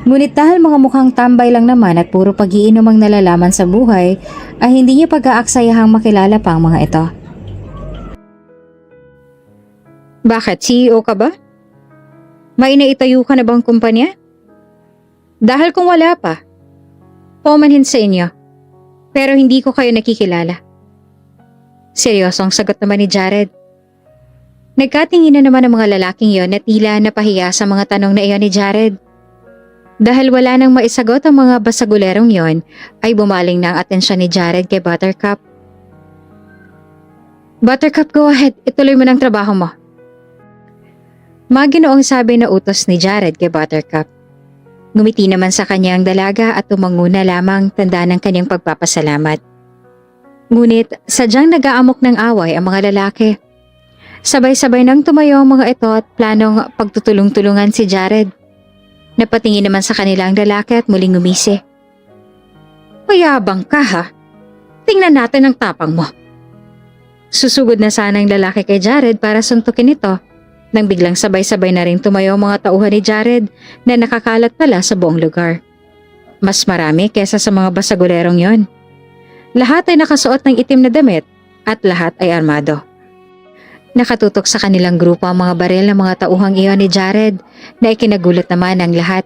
Ngunit dahil mga mukhang tambay lang naman at puro pag-iinom ang nalalaman sa buhay, ay hindi niya pag-aaksayahang makilala pa ang mga ito. Bakit? CEO ka ba? May naitayo ka na bang kumpanya? Dahil kung wala pa, pumanhin sa inyo, pero hindi ko kayo nakikilala. Seryosong sagot naman ni Jared. Nagkatingin na naman ang mga lalaking yon na tila napahiya sa mga tanong na iyon ni Jared. Dahil wala nang maisagot ang mga basagulerong yon, ay bumaling na ang atensyon ni Jared kay Buttercup. Buttercup, go ahead. Ituloy mo ng trabaho mo. Maginoong sabi na utos ni Jared kay Buttercup. Ngumiti naman sa kanya ang dalaga at tumango na lamang tanda ng kanyang pagpapasalamat. Ngunit sadyang nag-aamok ng away ang mga lalaki. Sabay-sabay nang tumayo ang mga ito at planong pagtutulong-tulungan si Jared. Napatingin naman sa kanilang lalaki at muling ngumisi. Mayabang ka ha? Tingnan natin ang tapang mo. Susugod na sana ang lalaki kay Jared para suntukin ito nang biglang sabay-sabay na rin tumayo ang mga tauhan ni Jared na nakakalat pala sa buong lugar. Mas marami kesa sa mga basagulerong yon. Lahat ay nakasuot ng itim na damit at lahat ay armado. Nakatutok sa kanilang grupo ang mga baril ng mga tauhang iyon ni Jared na ikinagulat naman ang lahat,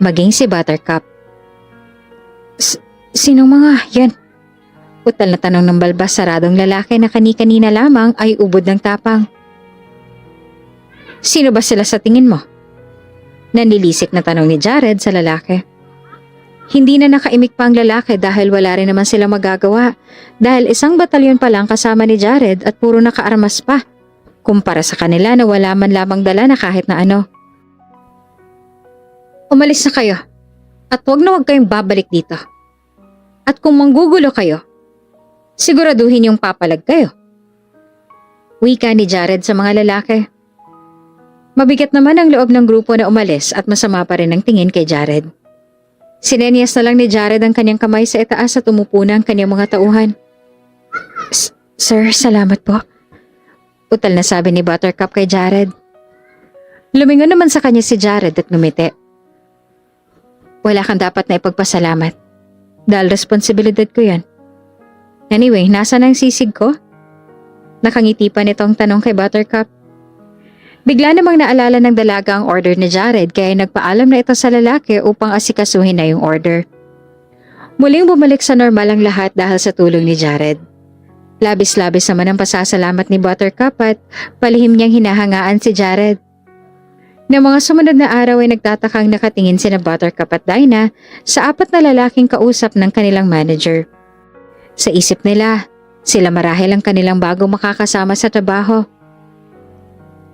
maging si Buttercup. Sinong mga yan? Utal na tanong ng balbas saradong lalaki na kani-kanina lamang ay ubod ng tapang. Sino ba sila sa tingin mo? Nanilisik na tanong ni Jared sa lalaki. Hindi na nakaimik pa ang lalaki dahil wala rin naman sila magagawa dahil isang batalyon pa lang kasama ni Jared at puro nakaarmas pa. Kumpara sa kanila na wala man lamang dala na kahit na ano. Umalis na kayo at huwag kayong babalik dito. At kung manggugulo kayo, siguraduhin yung papalag kayo. Wika ni Jared sa mga lalaki. Mabigat naman ang loob ng grupo na umalis at masama pa rin ang tingin kay Jared. Sinenyas na lang ni Jared ang kanyang kamay sa itaas at umupo na ang kanyang mga tauhan. Sir, salamat po. Utal na sabi ni Buttercup kay Jared. Lumingon naman sa kanya si Jared at ngumiti. Wala kang dapat na ipagpasalamat. Dahil responsibilidad ko yan. Anyway, nasa na ang sisig ko? Nakangiti pa nitong tanong kay Buttercup. Bigla namang naalala ng dalaga ang order ni Jared kaya nagpaalam na ito sa lalaki upang asikasuhin na yung order. Muling bumalik sa normal ang lahat dahil sa tulong ni Jared. Labis-labis naman ang pasasalamat ni Buttercup at palihim niyang hinahangaan si Jared. Ng mga sumunod na araw ay nagtatakang nakatingin sina Buttercup at Dinah sa apat na lalaking kausap ng kanilang manager. Sa isip nila, sila marahil ang kanilang bagong makakasama sa trabaho.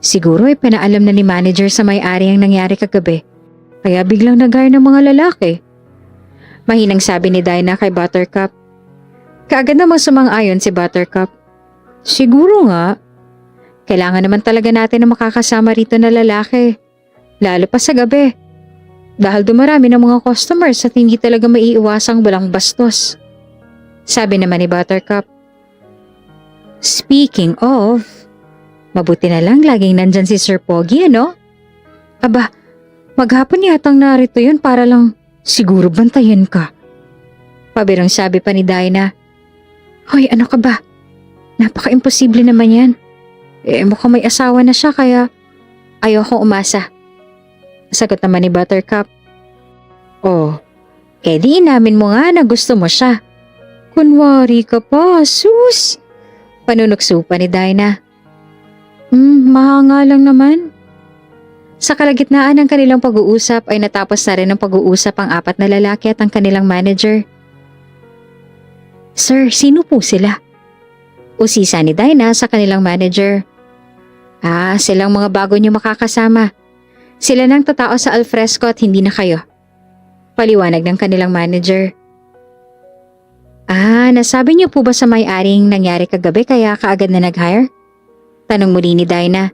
Siguro ay pinaalam na ni manager sa may-ari ang nangyari kagabi, kaya biglang nag-hire ng mga lalaki. Mahinang sabi ni Dinah kay Buttercup. Kaagad namang sumang-ayon si Buttercup. Siguro nga. Kailangan naman talaga natin na makakasama rito na lalaki, lalo pa sa gabi. Dahil dumarami ng mga customers at hindi talaga maiiwasang walang bastos. Sabi naman ni Buttercup. Speaking of, mabuti na lang laging nandyan si Sir Pogi, ano? Aba, maghapon yatang narito yun para lang siguro bantayan ka. Pabirang sabi pa ni Dinah. Hoy, ano ka ba? Napaka-imposible naman yan. Mukhang may asawa na siya kaya ayokong umasa. Sagot naman ni Buttercup. Oh, di inamin mo nga na gusto mo siya. Kunwari ka pa, sus! Panunukso pa ni Dinah. Mahanga lang naman. Sa kalagitnaan ng kanilang pag-uusap ay natapos na rin ang pag-uusap ang apat na lalaki at ang kanilang manager. Sir, sino po sila? Usisa ni Dinah sa kanilang manager. Silang mga bago niyo makakasama. Sila nang tatao sa alfresco at hindi na kayo. Paliwanag ng kanilang manager. Nasabi niyo po ba sa may-aring nangyari kagabi kaya kaagad na nag-hire? Tanong muli ni Dinah.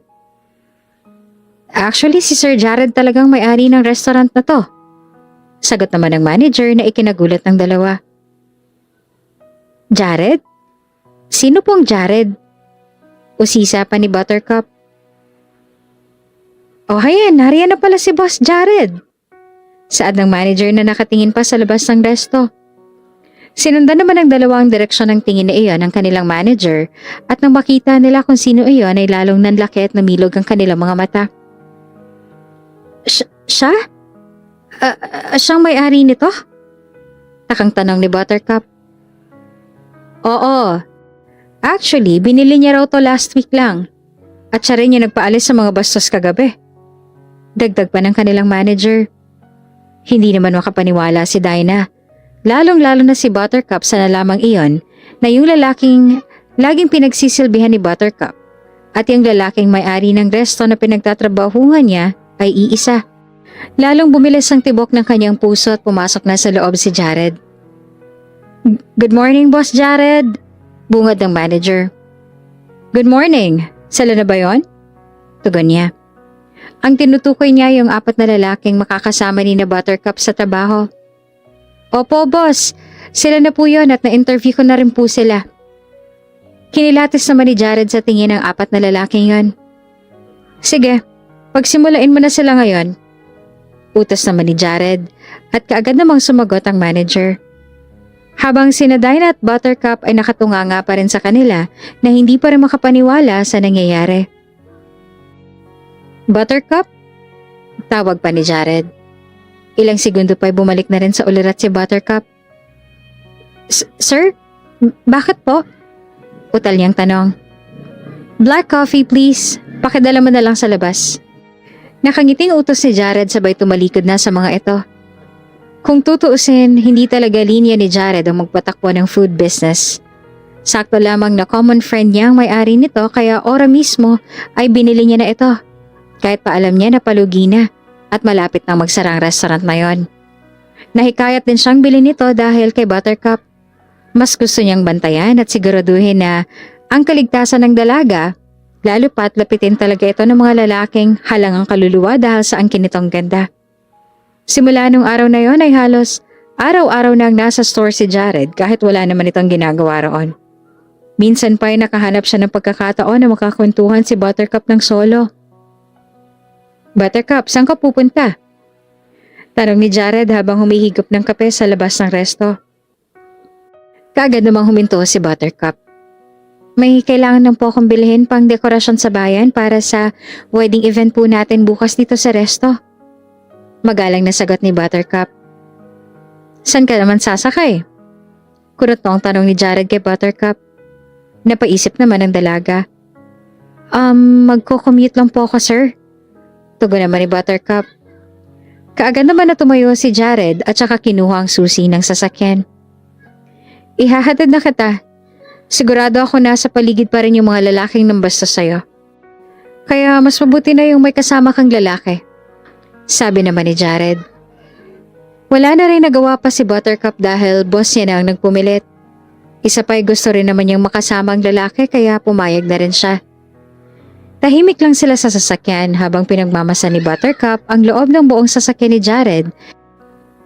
Actually, si Sir Jared talagang may-ari ng restaurant na to. Sagot naman ng manager na ikinagulat ng dalawa. Jared? Sino pong Jared? Usisa pa ni Buttercup. Ayan, nariyan na pala si Boss Jared. Saad ng manager na nakatingin pa sa labas ng resto. Sinundan naman ng dalawang direksyon ng tingin na iyon ng kanilang manager at nang makita nila kung sino iyon ay lalong nanlaki at namilog ang kanilang mga mata. Siya? Siyang may-ari nito? Takang tanong ni Buttercup. Oo. Actually, binili niya raw to last week lang. At siya rin yung nagpaalis sa mga bastos kagabi. Dagdag pa ng kanilang manager. Hindi naman makapaniwala si Dinah. Lalong-lalo na si Buttercup sa nalamang iyon na yung lalaking laging pinagsisilbihan ni Buttercup at yung lalaking may-ari ng resto na pinagtatrabahuhan niya ay iisa. Lalong bumilis ang tibok ng kanyang puso at pumasok na sa loob si Jared. Good morning, Boss Jared, bungad ng manager. Good morning, sala na ba yon? Tugon niya. Ang tinutukoy niya yung apat na lalaking makakasama ni na Buttercup sa trabaho. Opo, boss. Sila na po yun at na-interview ko na rin po sila. Kinilatis naman ni Jared sa tingin ng apat na lalaking yun. Sige, pagsimulain mo na sila ngayon. Utos naman ni Jared at kaagad namang sumagot ang manager. Habang sina Dinah at Buttercup ay nakatunganga pa rin sa kanila na hindi pa rin makapaniwala sa nangyayari. Buttercup? Tawag pa ni Jared. Ilang segundo pa'y bumalik na rin sa ulirat si Buttercup. Sir? Bakit po? Utal niyang tanong. Black coffee please. Pakidala mo na lang sa labas. Nakangiting utos ni Jared sabay tumalikod na sa mga ito. Kung tutuusin, hindi talaga linya ni Jared ang magpatakbo ng food business. Sakto lamang na common friend niya ang may-ari nito kaya ora mismo ay binili niya na ito. Kahit pa alam niya na palugi na. At malapit nang magsara ang restaurant na yon. Nahikayat din siyang bilhin nito dahil kay Buttercup. Mas gusto niyang bantayan at siguraduhin na ang kaligtasan ng dalaga, lalo pat lapitin talaga ito ng mga lalaking halangang kaluluwa dahil sa angkin nitong ganda. Simula nung araw na yon ay halos araw-araw nang nasa store si Jared kahit wala naman itong ginagawa roon. Minsan pa ay nakahanap siya ng pagkakataon na makakwentuhan si Buttercup ng solo. Buttercup, saan ka pupunta? Tanong ni Jared habang humihigop ng kape sa labas ng resto. Kaagad namang huminto si Buttercup. May kailangan lang po akong bilhin pang dekorasyon sa bayan para sa wedding event po natin bukas dito sa resto. Magalang na sagot ni Buttercup. Saan ka naman sasakay? Kurot ang tanong ni Jared kay Buttercup. Napaisip naman ang dalaga. Magko-commute lang po ako, sir. Tugon naman ni Buttercup. Kaagad naman na tumayo si Jared at saka kinuha ang susi ng sasakyan. Ihahatid na kita. Sigurado ako nasa paligid pa rin yung mga lalaking nambasta sa'yo. Kaya mas mabuti na yung may kasama kang lalaki. Sabi naman ni Jared. Wala na rin nagawa pa si Buttercup dahil boss niya na ang nagpumilit. Isa pa'y gusto rin naman niyang makasama ang lalaki kaya pumayag na rin siya. Tahimik lang sila sa sasakyan habang pinagmamasa ni Buttercup ang loob ng buong sasakyan ni Jared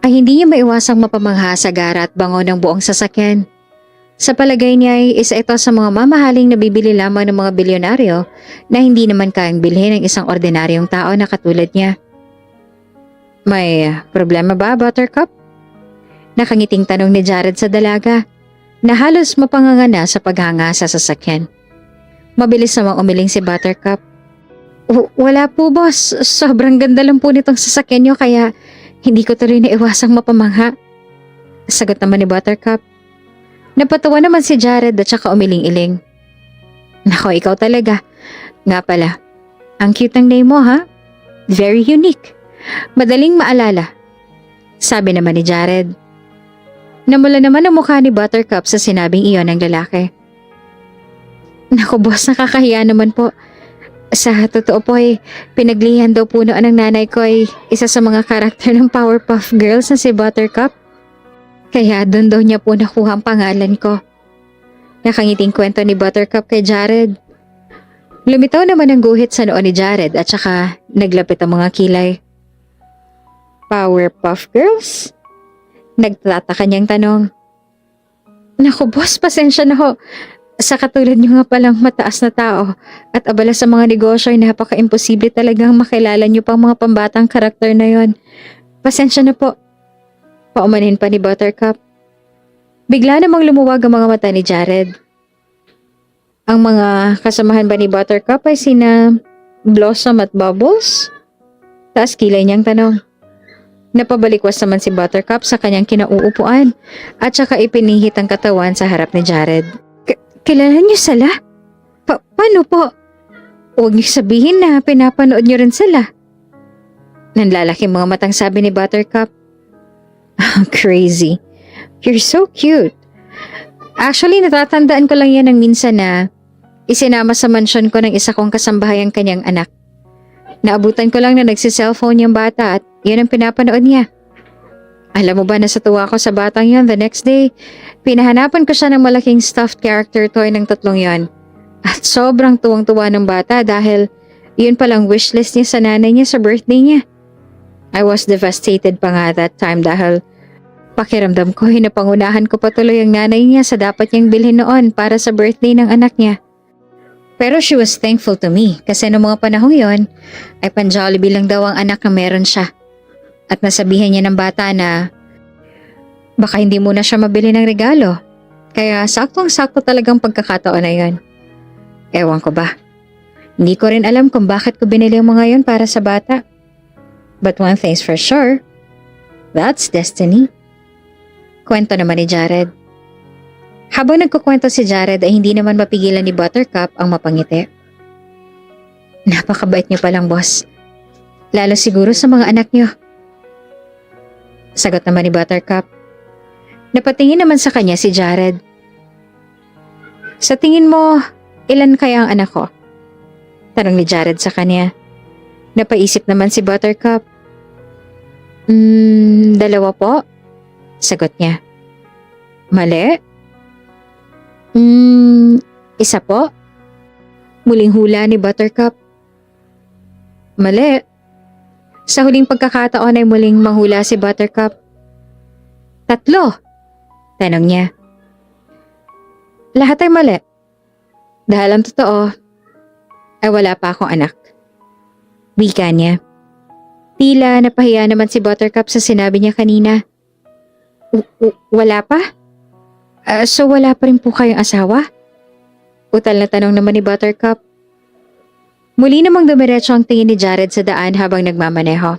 ay hindi niya maiwasang mapamangha sa gara at bango ng buong sasakyan. Sa palagay niya ay isa ito sa mga mamahaling nabibili lamang ng mga bilyonaryo na hindi naman kayang bilhin ng isang ordinaryong tao na katulad niya. May problema ba, Buttercup? Nakangiting tanong ni Jared sa dalaga na halos mapanganga sa paghanga sa sasakyan. Mabilis namang umiling si Buttercup. Wala po, boss. Sobrang ganda lang po nitong sasakyan niyo kaya hindi ko tuloy naiwasang mapamangha. Sagot naman ni Buttercup. Napatawa naman si Jared at saka umiling-iling. Nako, ikaw talaga. Nga pala, ang cute ng name mo, ha? Very unique. Madaling maalala. Sabi naman ni Jared. Namula naman ang mukha ni Buttercup sa sinabing iyon ng lalaki. Naku boss, nakakahiya naman po. Sa totoo po ay pinaglihan daw po noon ng nanay ko ay isa sa mga karakter ng Powerpuff Girls na si Buttercup. Kaya doon daw niya po nakuha ang pangalan ko. Nakangiting kwento ni Buttercup kay Jared. Lumitaw naman ang guhit sa noon ni Jared at saka naglapit ang mga kilay. Powerpuff Girls? Nagtataka niyang tanong. Naku boss, pasensya na ho. Sa katulad niyo nga palang mataas na tao at abala sa mga negosyo ay napaka-imposible talagang makilala niyo pang mga pambatang karakter na yon. Pasensya na po. Paumanin pa ni Buttercup. Bigla namang lumuwag ang mga mata ni Jared. Ang mga kasamahan ba ni Buttercup ay sina Blossom at Bubbles? Taas kilay niyang tanong. Napabalikwas naman si Buttercup sa kanyang kinauupuan at saka ipinihit ang katawan sa harap ni Jared. Kilala niyo sila? Paano po? Huwag niyo sabihin na pinapanood niyo rin sila. Nanlalaking mga matang sabi ni Buttercup. Crazy. You're so cute. Actually, natatandaan ko lang yan ng minsan na isinama sa mansyon ko ng isa kong kasambahay ang kanyang anak. Naabutan ko lang na nagsi-cellphone yung bata at yun ang pinapanood niya. Alam mo ba na sa tuwa ko sa batang yon, the next day, pinahanapan ko siya ng malaking stuffed character toy ng tatlong yon. At sobrang tuwang-tuwa ng bata dahil yun palang wishlist niya sa nanay niya sa birthday niya. I was devastated pa nga that time dahil pakiramdam ko hinapangunahan ko pa tuloy ang nanay niya sa dapat niyang bilhin noon para sa birthday ng anak niya. Pero she was thankful to me kasi noong mga panahong yon ay pan-Jollibee lang daw ang anak na meron siya. At nasabihan niya ng bata na baka hindi muna siya mabili ng regalo. Kaya saktong-sakto talagang pagkakataon na yon. Ewan ko ba. Hindi ko rin alam kung bakit ko binili ang mga yon para sa bata. But one thing's for sure, that's destiny. Kwento naman ni Jared. Habang nagkukwento si Jared ay hindi naman mapigilan ni Buttercup ang mapangiti. Napakabait niyo palang boss. Lalo siguro sa mga anak niyo. Sagot naman ni Buttercup. Napatingin naman sa kanya si Jared. Sa tingin mo, ilan kaya ang anak ko? Tanong ni Jared sa kanya. Napaisip naman si Buttercup. 2 po? Sagot niya. Mali? 1 po? Muling hula ni Buttercup. Mali. Sa huling pagkakataon ay muling mahula si Buttercup. 3? Tanong niya. Lahat ay mali. Dahil ang totoo, ay wala pa akong anak. Wika niya. Tila napahiya naman si Buttercup sa sinabi niya kanina. Wala pa? So wala pa rin po kayong asawa? Utal na tanong naman ni Buttercup. Muli namang dumiretso ang tingin ni Jared sa daan habang nagmamaneho.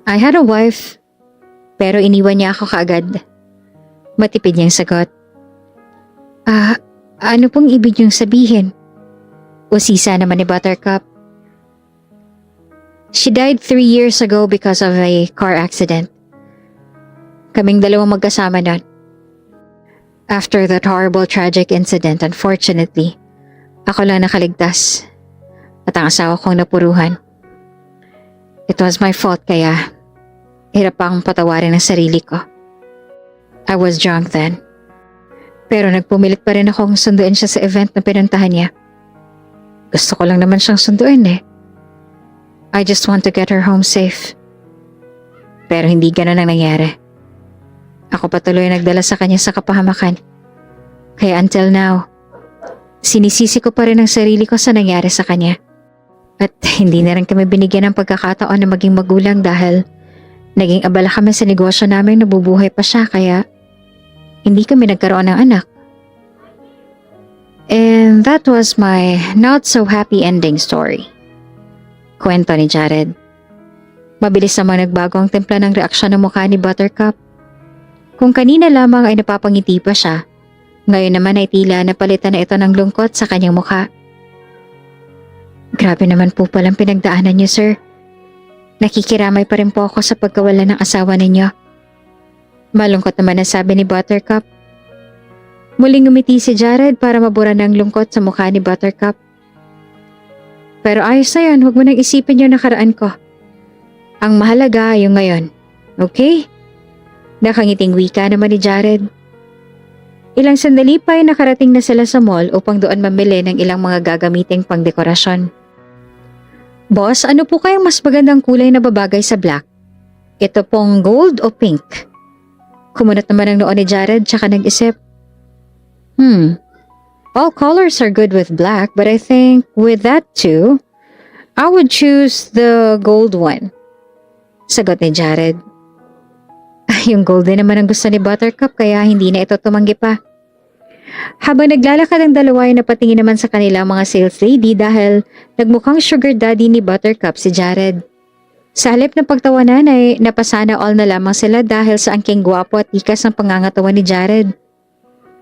I had a wife, pero iniwan niya ako kaagad. Matipid niyang sagot. Ano pong ibig niyong sabihin? Usisa naman ni Buttercup. She died 3 years ago because of a car accident. Kaming dalawang magkasama nun. After that horrible tragic incident, unfortunately, ako lang nakaligtas at ang asawa kong napuruhan. It was my fault kaya hirap pa akong patawarin ang sarili ko. I was drunk then. Pero nagpumilit pa rin akong sunduin siya sa event na pinuntahan niya. Gusto ko lang naman siyang sunduin eh. I just want to get her home safe. Pero hindi ganun ang nangyari. Ako patuloy nagdala sa kanya sa kapahamakan. Kaya until now, sinisisi ko pa rin ang sarili ko sa nangyari sa kanya. At hindi na rin kami binigyan ng pagkakataon na maging magulang dahil naging abala kami sa negosyo namin, nabubuhay pa siya kaya hindi kami nagkaroon ng anak. And that was my not so happy ending story. Kwento ni Jared. Mabilis naman nagbago ang timpla ng reaksyon ng mukha ni Buttercup. Kung kanina lamang ay napapangiti pa siya, ngayon naman ay tila napalitan na ito ng lungkot sa kanyang mukha. Grabe naman po palang pinagdaanan niyo, sir. Nakikiramay pa rin po ako sa pagkawala ng asawa ninyo. Malungkot naman na sabi ni Buttercup. Muling ngumiti si Jared para mabura ng lungkot sa mukha ni Buttercup. Pero ayos na yan, huwag mo nang isipin yung nakaraan ko. Ang mahalaga yung ngayon, okay? Nakangiting wika naman ni Jared. Ilang sandali pa ay nakarating na sila sa mall upang doon mamili ng ilang mga gagamiting pangdekorasyon. Boss, ano po kayang mas magandang kulay na babagay sa black? Ito pong gold o pink? Kumunot naman ang noo ni Jared tsaka nag-isip. All colors are good with black but I think with that too, I would choose the gold one. Sagot ni Jared. Yung golden naman ang gusto ni Buttercup kaya hindi na ito tumanggi pa. Habang naglalakad ang dalawa ay napatingin naman sa kanila mga sales lady dahil nagmukhang sugar daddy ni Buttercup si Jared. Sa halip ng pagtawanan ay napasana all na lamang sila dahil sa angking gwapo at tikas ng pangangatawan ni Jared.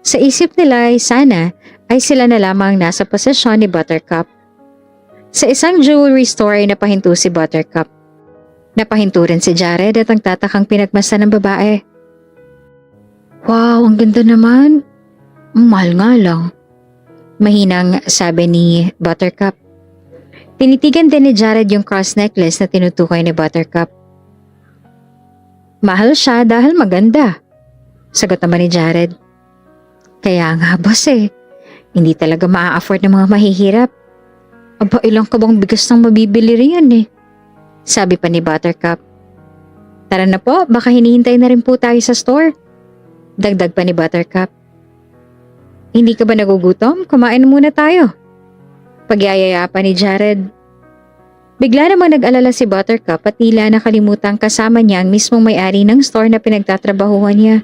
Sa isip nila ay sana ay sila na lamang nasa posesyon ni Buttercup. Sa isang jewelry store ay napahinto si Buttercup. Napahinto rin si Jared at ang tatakang pinagmasdan ng babae. Wow, ang ganda naman. Mahal nga lang. Mahinang sabi ni Buttercup. Tinitigan din ni Jared yung cross necklace na tinutukoy ni Buttercup. Mahal siya dahil maganda. Sagot naman ni Jared. Kaya nga boss eh, hindi talaga maa-afford ng mga mahihirap. Aba ilang kabang bigas nang mabibili riyan eh. Sabi pa ni Buttercup. Tara na po, baka hinihintay na rin po tayo sa store. Dagdag pa ni Buttercup. Hindi ka ba nagugutom? Kumain muna tayo. Pagyayaya pa ni Jared. Bigla namang nag-alala si Buttercup at tila nakalimutang kasama niya ang mismong may-ari ng store na pinagtatrabahuhan niya.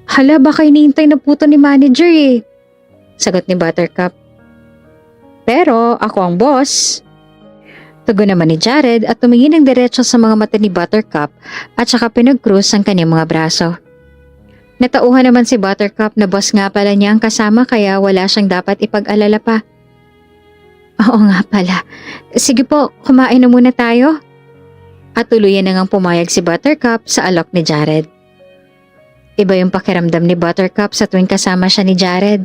Hala, baka hinihintay na po to ni manager eh. Sagot ni Buttercup. Pero ako ang boss. Tugon naman ni Jared at tumingin ng diretso sa mga mata ni Buttercup at saka pinag-cruise ang kanyang mga braso. Natauhan naman si Buttercup na boss nga pala niya ang kasama kaya wala siyang dapat ipag-alala pa. Oo nga pala. Sige po, kumain na muna tayo. At tuluyan na ngang pumayag si Buttercup sa alok ni Jared. Iba yung pakiramdam ni Buttercup sa tuwing kasama siya ni Jared.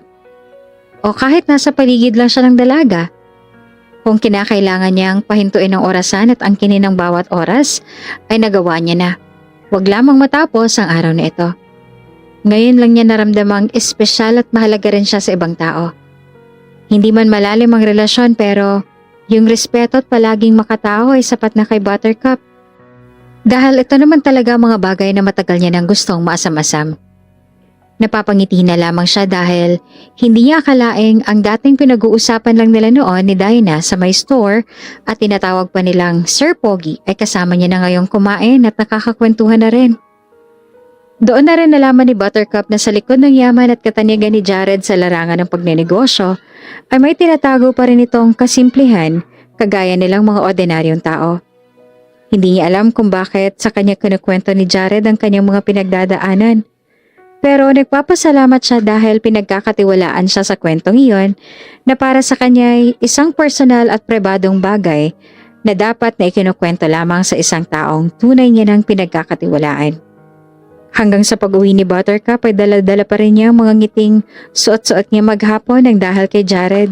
O kahit nasa paligid lang siya ng dalaga. Kung kinakailangan niyang pahintuin ng orasan at angkinin ng bawat oras, ay nagawa niya na. Huwag lamang matapos ang araw na ito. Ngayon lang niya naramdamang espesyal at mahalaga rin siya sa ibang tao. Hindi man malalim ang relasyon pero yung respeto at palaging makatao ay sapat na kay Buttercup. Dahil ito naman talaga mga bagay na matagal niya nang gustong maasam-asam. Napapangiti na lamang siya dahil hindi niya akalaing ang dating pinag-uusapan lang nila noon ni Dinah sa may store at tinatawag pa nilang Sir Pogi ay kasama niya na ngayong kumain at nakakakwentuhan na rin. Doon na rin nalaman ni Buttercup na sa likod ng yaman at katanigan ni Jared sa larangan ng pagnenegosyo ay may tinatago pa rin itong kasimplihan kagaya nilang mga ordinaryong tao. Hindi niya alam kung bakit sa kanya kinukwento ni Jared ang kanyang mga pinagdadaanan. Pero nagpapasalamat siya dahil pinagkakatiwalaan siya sa kwentong iyon na para sa kanya ay isang personal at pribadong bagay na dapat na ikinukwento lamang sa isang taong tunay niya ng pinagkakatiwalaan. Hanggang sa pag-uwi ni Buttercup ay dala-dala pa rin niya ang mga ngiting suot-suot niya maghapon ng dahil kay Jared.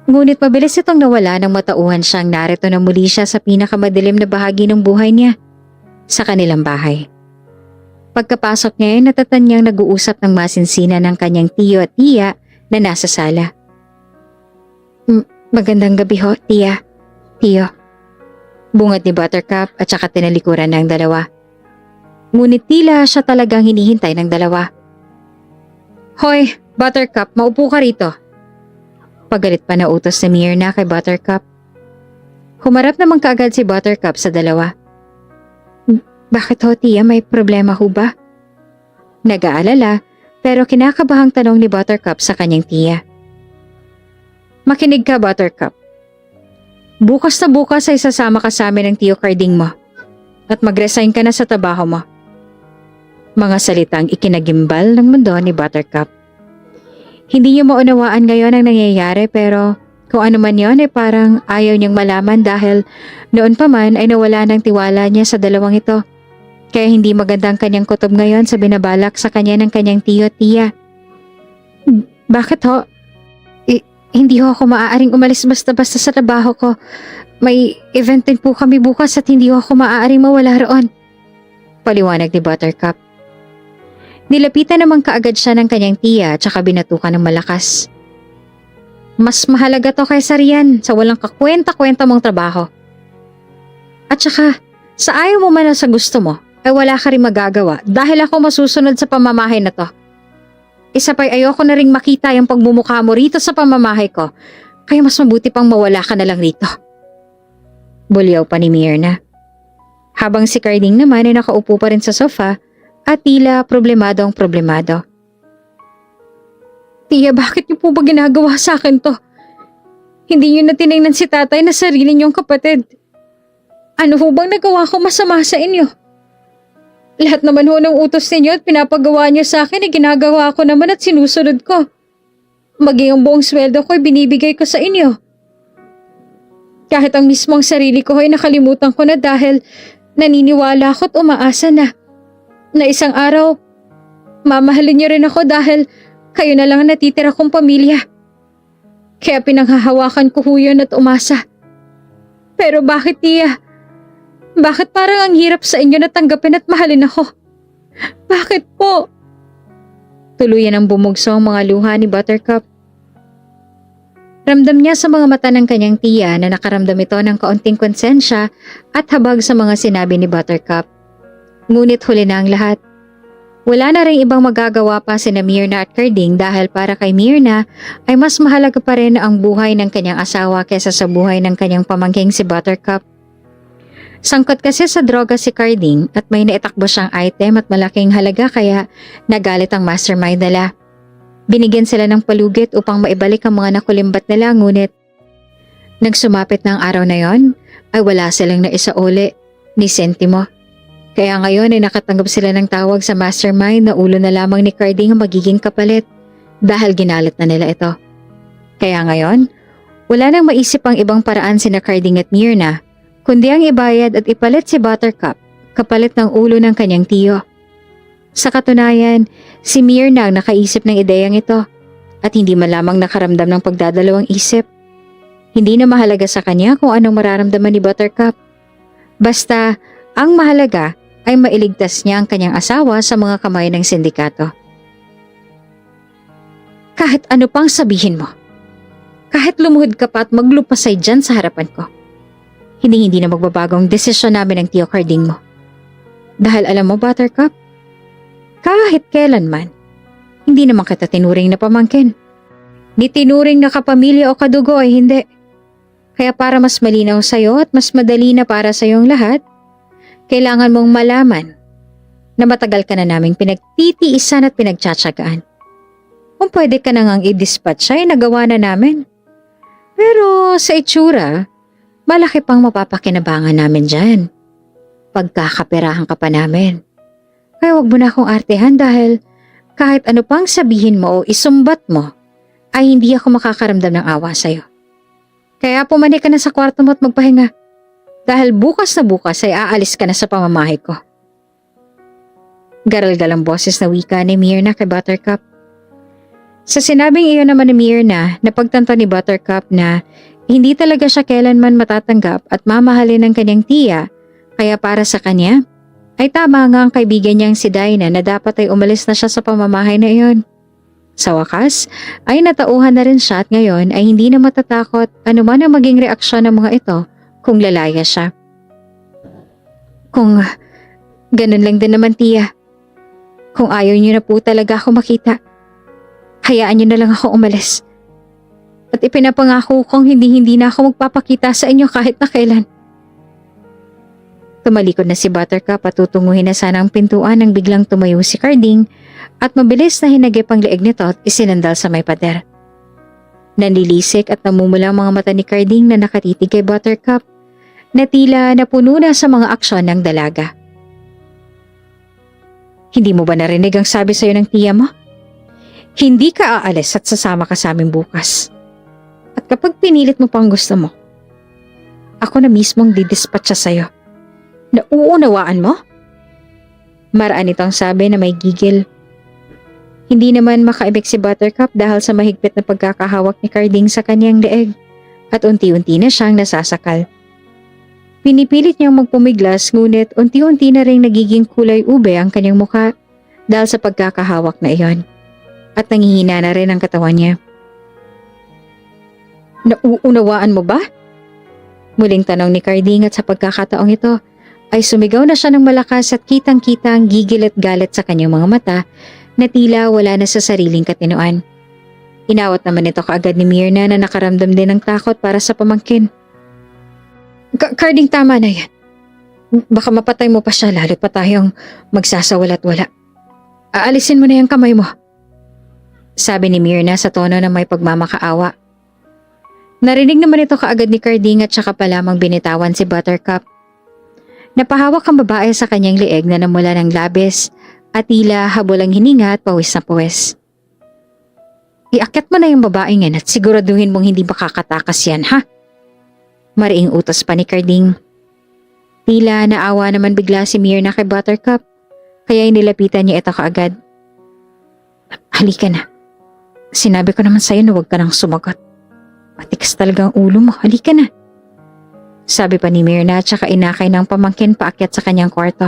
Ngunit mabilis itong nawala nang matauhan siyang narito na muli siya sa pinakamadilim na bahagi ng buhay niya, sa kanilang bahay. Pagkapasok niya ay natatan niyang nag-uusap ng masinsinan ng kanyang tiyo at tiya na nasa sala. Magandang gabi ho, tiya. Tiyo. Bungat ni Buttercup at saka tinalikuran ng dalawa. Ngunit tila siya talagang hinihintay ng dalawa. Hoy, Buttercup, maupo ka rito. Pagalit pa na utos ni Myrna kay Buttercup. Humarap naman kaagad si Buttercup sa dalawa. Bakit ho, tiya? May problema ho ba? Nag-aalala pero kinakabahang tanong ni Buttercup sa kanyang tiya. Makinig ka, Buttercup. Bukas na bukas ay sasama ka sa amin ng tiyo Carding mo at mag-resign ka na sa trabaho mo. Mga salitang ikinagimbal ng mundo ni Buttercup. Hindi niya maunawaan ngayon ang nangyayari pero kung ano man yon ay parang ayaw niyang malaman dahil noon pa man ay nawala ng tiwala niya sa dalawang ito. Kaya hindi magandang kanyang kutob ngayon sa binabalak sa kanya ng kanyang tiyo at tiya. Bakit ho? Hindi ho ako maaaring umalis basta-basta sa trabaho ko. May event din po kami bukas at hindi ho ako maaaring mawala roon. Paliwanag ni Buttercup. Nilapitan naman kaagad siya ng kanyang tiya at saka binatukan ng malakas. Mas mahalaga to kaysa riyan sa walang kakwenta-kwenta mong trabaho. At saka, sa ayaw mo man o sa gusto mo, ay wala ka rin magagawa dahil ako masusunod sa pamamahay na to. Isa pa'y ayoko na ring makita yung pagmumukha mo rito sa pamamahay ko, kaya mas mabuti pang mawala ka na lang rito. Bulyaw pa ni Myrna. Habang si Carding naman ay nakaupo pa rin sa sofa at tila problemado. Tiya, bakit niyo po ba ginagawa sa akin to? Hindi niyo na tinignan si tatay na sarili niyong kapatid. Ano po bang nagawa ko masama sa inyo? Lahat naman ho ng utos ninyo at pinapagawa niyo sa akin ay ginagawa ko naman at sinusunod ko. Maging ang buong sweldo ko ay binibigay ko sa inyo. Kahit ang mismong sarili ko ay nakalimutan ko na dahil naniniwala ko at umaasa na isang araw, mamahalin niyo rin ako dahil kayo na lang ang natitira kong pamilya. Kaya pinanghahawakan ko yun at umasa. Pero bakit, tiya? Bakit parang ang hirap sa inyo na tanggapin at mahalin ako? Bakit po? Tuluyan ang bumugso ang mga luha ni Buttercup. Ramdam niya sa mga mata ng kanyang tiya na nakaramdam ito ng kaunting konsensya at habag sa mga sinabi ni Buttercup. Ngunit huli na ang lahat. Wala na rin ibang magagawa pa sina Myrna at Carding dahil para kay Myrna ay mas mahalaga pa rin ang buhay ng kanyang asawa kaysa sa buhay ng kanyang pamangking si Buttercup. Sangkot kasi sa droga si Carding at may naitakbo siyang item at malaking halaga kaya nagalit ang mastermind nila. Binigyan sila ng palugit upang maibalik ang mga nakulimbat nila ngunit nagsumapit ng araw na yon ay wala silang naisauli ni sentimo. Kaya ngayon ay nakatanggap sila ng tawag sa mastermind na ulo na lamang ni Carding ang magiging kapalit dahil ginalit na nila ito. Kaya ngayon, wala nang maisip ang ibang paraan sina Carding at Myrna kundi ang ibayad at ipalit si Buttercup kapalit ng ulo ng kanyang tiyo. Sa katunayan, si Myrna ang nakaisip ng ideyang ito at hindi man lamang nakaramdam ng pagdadalawang isip. Hindi na mahalaga sa kanya kung anong mararamdaman ni Buttercup. Basta, ang mahalaga ay mailigtas niya ang kanyang asawa sa mga kamay ng sindikato. Kahit ano pang sabihin mo, kahit lumuhod ka pa at maglupasay dyan sa harapan ko, hindi na magbabago ang desisyon namin ng tiyo Carding mo. Dahil alam mo, Buttercup, kahit kailanman, Hindi naman kita tinuring na pamangkin. Ni tinuring na kapamilya o kadugo ay hindi. Kaya para mas malinaw sa'yo at mas madali na para sa'yong lahat, kailangan mong malaman na matagal ka na naming pinagtitiisan at pinagtsatsagaan. Kung pwede ka na ngang i-dispatch ay nagawa na namin. Pero sa itsura, malaki pang mapapakinabangan namin dyan. Pagkakaperahan ka pa namin. Kaya wag mo na akong artehan dahil kahit ano pang sabihin mo o isumbat mo, ay hindi ako makakaramdam ng awa sa'yo. Kaya pumanik ka na sa kwarto mo at magpahinga. Dahil bukas na bukas ay aalis ka na sa pamamahay ko. Garal-gal ang boses na wika ni Myrna kay Buttercup. Sa sinabing iyon naman ni Myrna, napagtanto ni Buttercup na hindi talaga siya kailanman matatanggap at mamahalin ng kanyang tiya, kaya para sa kanya, ay tama nga ang kaibigan niyang si Dinah na dapat ay umalis na siya sa pamamahay na iyon. Sa wakas, ay natauhan na rin siya at ngayon ay hindi na matatakot anuman ang maging reaksyon ng mga ito kung lalaya siya. Kung ganun lang din naman tiya, kung ayaw niyo na po talaga ako makita, hayaan niyo na lang ako umalis. At ipinapangako kong hindi na ako magpapakita sa inyo kahit na kailan. Tumalikod na si Buttercup at tutunguhin na sana ang pintuan nang biglang tumayo si Carding at mabilis na hinagip ang leeg nito at isinandal sa may pader. Nanlilisik at namumula ang mga mata ni Carding na nakatitig kay Buttercup na tila napuno na sa mga aksyon ng dalaga. Hindi mo ba narinig ang sabi sa'yo ng tiya mo? Hindi ka aalis at sasama ka sa amin bukas. At kapag pinilit mo pang gusto mo, ako na mismong didispatcha sa'yo. Nauunawaan mo? Maraan itong sabi na may gigil. Hindi naman makaibig si Buttercup dahil sa mahigpit na pagkakahawak ni Carding sa kanyang leeg at unti-unti na siyang nasasakal. Pinipilit niyang magpumiglas ngunit unti-unti na rin nagiging kulay ube ang kanyang mukha dahil sa pagkakahawak na iyon at nangihina na rin ang katawan niya. Nauunawaan mo ba? Muling tanong ni Carding at sa pagkakataong ito ay sumigaw na siya ng malakas at kitang-kita ang gigil at galit sa kanyang mga mata na tila wala na sa sariling katinoan. Inawat naman ito kaagad ni Myrna na nakaramdam din ng takot para sa pamangkin. Carding, tama na yan. Baka mapatay mo pa siya lalo pa tayong magsasawalat wala. Aalisin mo na yung kamay mo. Sabi ni Myrna sa tono na may pagmamakaawa. Narinig naman ito kaagad ni Carding at saka pa lamang binitawan si Buttercup. Napahawak ang babae sa kanyang leeg na namula ng labis at tila habol ang hininga at pawis na pawis. Iakyat mo na yung babae yan at siguraduhin mong hindi makakatakas yan, ha? Mariing utos pa ni Carding. Tila naawa naman bigla si Myrna kay Buttercup, kaya inilapitan niya ito kaagad. Halika na. Sinabi ko naman sa'yo na huwag ka nang sumagot. Matikas talagang ulo mo, halika na. Sabi pa ni Myrna at saka inakay ng pamangkin paakyat sa kanyang kwarto.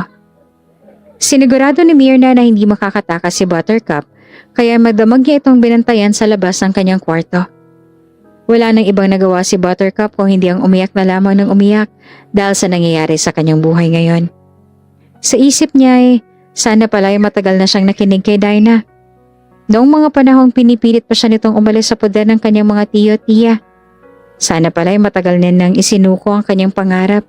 Sinigurado ni Myrna na hindi makakatakas si Buttercup kaya madamag niya itong binantayan sa labas ng kanyang kwarto. Wala nang ibang nagawa si Buttercup kung hindi ang umiyak na lamang ng umiyak dahil sa nangyayari sa kanyang buhay ngayon. Sa isip niya ay sana pala ay matagal na siyang nakinig kay Dinah. Noong mga panahong pinipilit pa siya nitong umalis sa poder ng kanyang mga tiyo-tiya. Sana pala ay matagal nang isinuko ang kanyang pangarap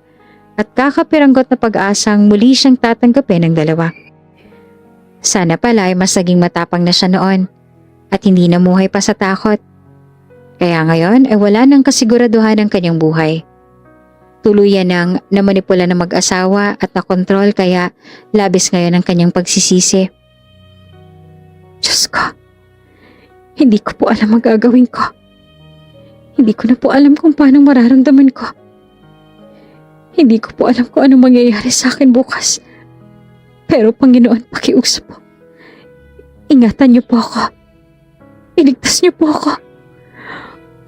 at kakapiranggot na pag-asang muli siyang tatanggapin ng dalawa. Sana pala ay mas naging matapang na siya noon at hindi namuhay pa sa takot. Kaya ngayon ay wala nang kasiguraduhan ang kanyang buhay. Tuluyan nang namanipula ng mag-asawa at nakontrol kaya labis ngayon ang kanyang pagsisisi. Diyos ko, hindi ko po alam ang gagawin ko. Hindi ko na po alam kung paano mararamdaman ko. Hindi ko po alam kung anong mangyayari sa akin bukas. Pero Panginoon, pakiusap po. Ingatan niyo po ako. Iligtas niyo po ako.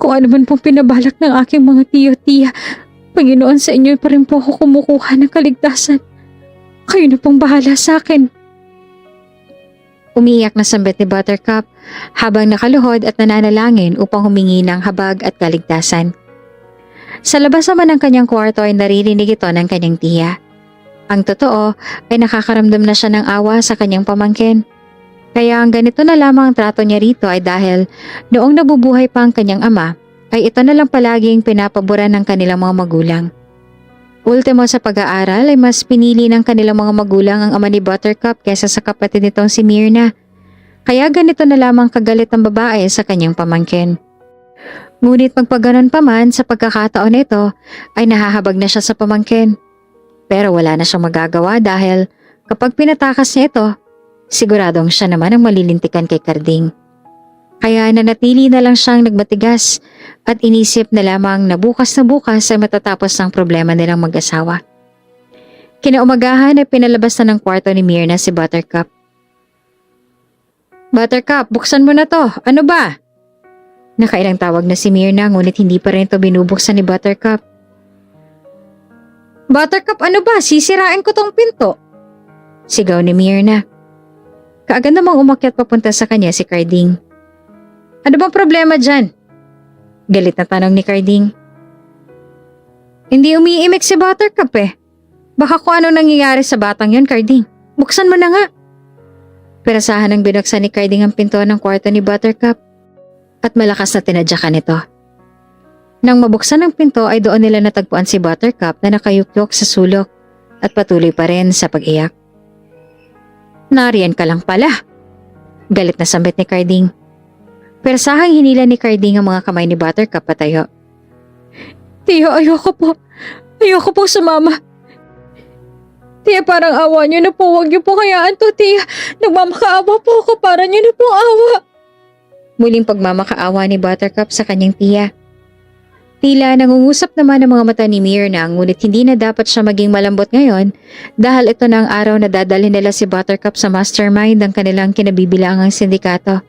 Kung ano man pong pinabalak ng aking mga tiyo-tiya, Panginoon, sa inyo pa rin po ako kumukuha ng kaligtasan. Kayo na pong bahala sa akin. Umiiyak na sambit ni Buttercup habang nakaluhod at nananalangin upang humingi ng habag at kaligtasan. Sa labas naman ng kanyang kwarto ay naririnig ito ng kanyang tiya. Ang totoo ay nakakaramdam na siya ng awa sa kanyang pamangkin. Kaya ang ganito na lamang ang trato niya rito ay dahil noong nabubuhay pa ang kanyang ama, ay ito na lang palaging pinapaboran ng kanilang mga magulang. Ultimo sa pag-aaral ay mas pinili ng kanilang mga magulang ang ama ni Buttercup kaysa sa kapatid nitong si Myrna. Kaya ganito na lamang kagalit ang babae sa kanyang pamangkin. Ngunit magpaganon pa man sa pagkakataon nito ay nahahabag na siya sa pamangkin. Pero wala na siyang magagawa dahil kapag pinatakas niya ito, siguradong siya naman ang malilintikan kay Carding. Kaya nanatili na lang siyang nagmatigas at inisip na lamang na bukas ay matatapos ang problema nilang mag-asawa. Kinaumagahan ay pinalabas na ng kwarto ni Myrna si Buttercup. Buttercup, buksan mo na to. Ano ba? Nakailang tawag na si Myrna ngunit hindi pa rin ito binubuksan ni Buttercup. Buttercup, ano ba? Sisirain ko tong pinto. Sigaw ni Myrna. Kaagad namang umakyat papunta sa kanya si Carding. Ano bang problema dyan? Galit na tanong ni Carding. Hindi umiimik si Buttercup eh. Baka kung ano nangyayari sa batang yon, Carding. Buksan mo na nga. Perasahan ng binuksan ni Carding ang pinto ng kwarto ni Buttercup at malakas na tinadyakan nito. Nang mabuksan ang pinto ay doon nila natagpuan si Buttercup na nakayukyok sa sulok at patuloy pa rin sa pag-iyak. Nariyan ka lang pala. Galit na sambit ni Carding. Persahang hinila ni Carding ang mga kamay ni Buttercup patayo. Tiyo, ayoko po. Ayoko po sumama. Tiya, parang awa niyo na po. Huwag niyo po kayaan to, tiya. Nagmamakaawa po ako para niyo na po awa. Muling pagmamakaawa ni Buttercup sa kanyang tiya. Tila nangungusap naman ang mga mata ni Myrna ngunit hindi na dapat siya maging malambot ngayon dahil ito na ang araw na dadalhin nila si Buttercup sa mastermind ng kanilang kinabibilangang sindikato.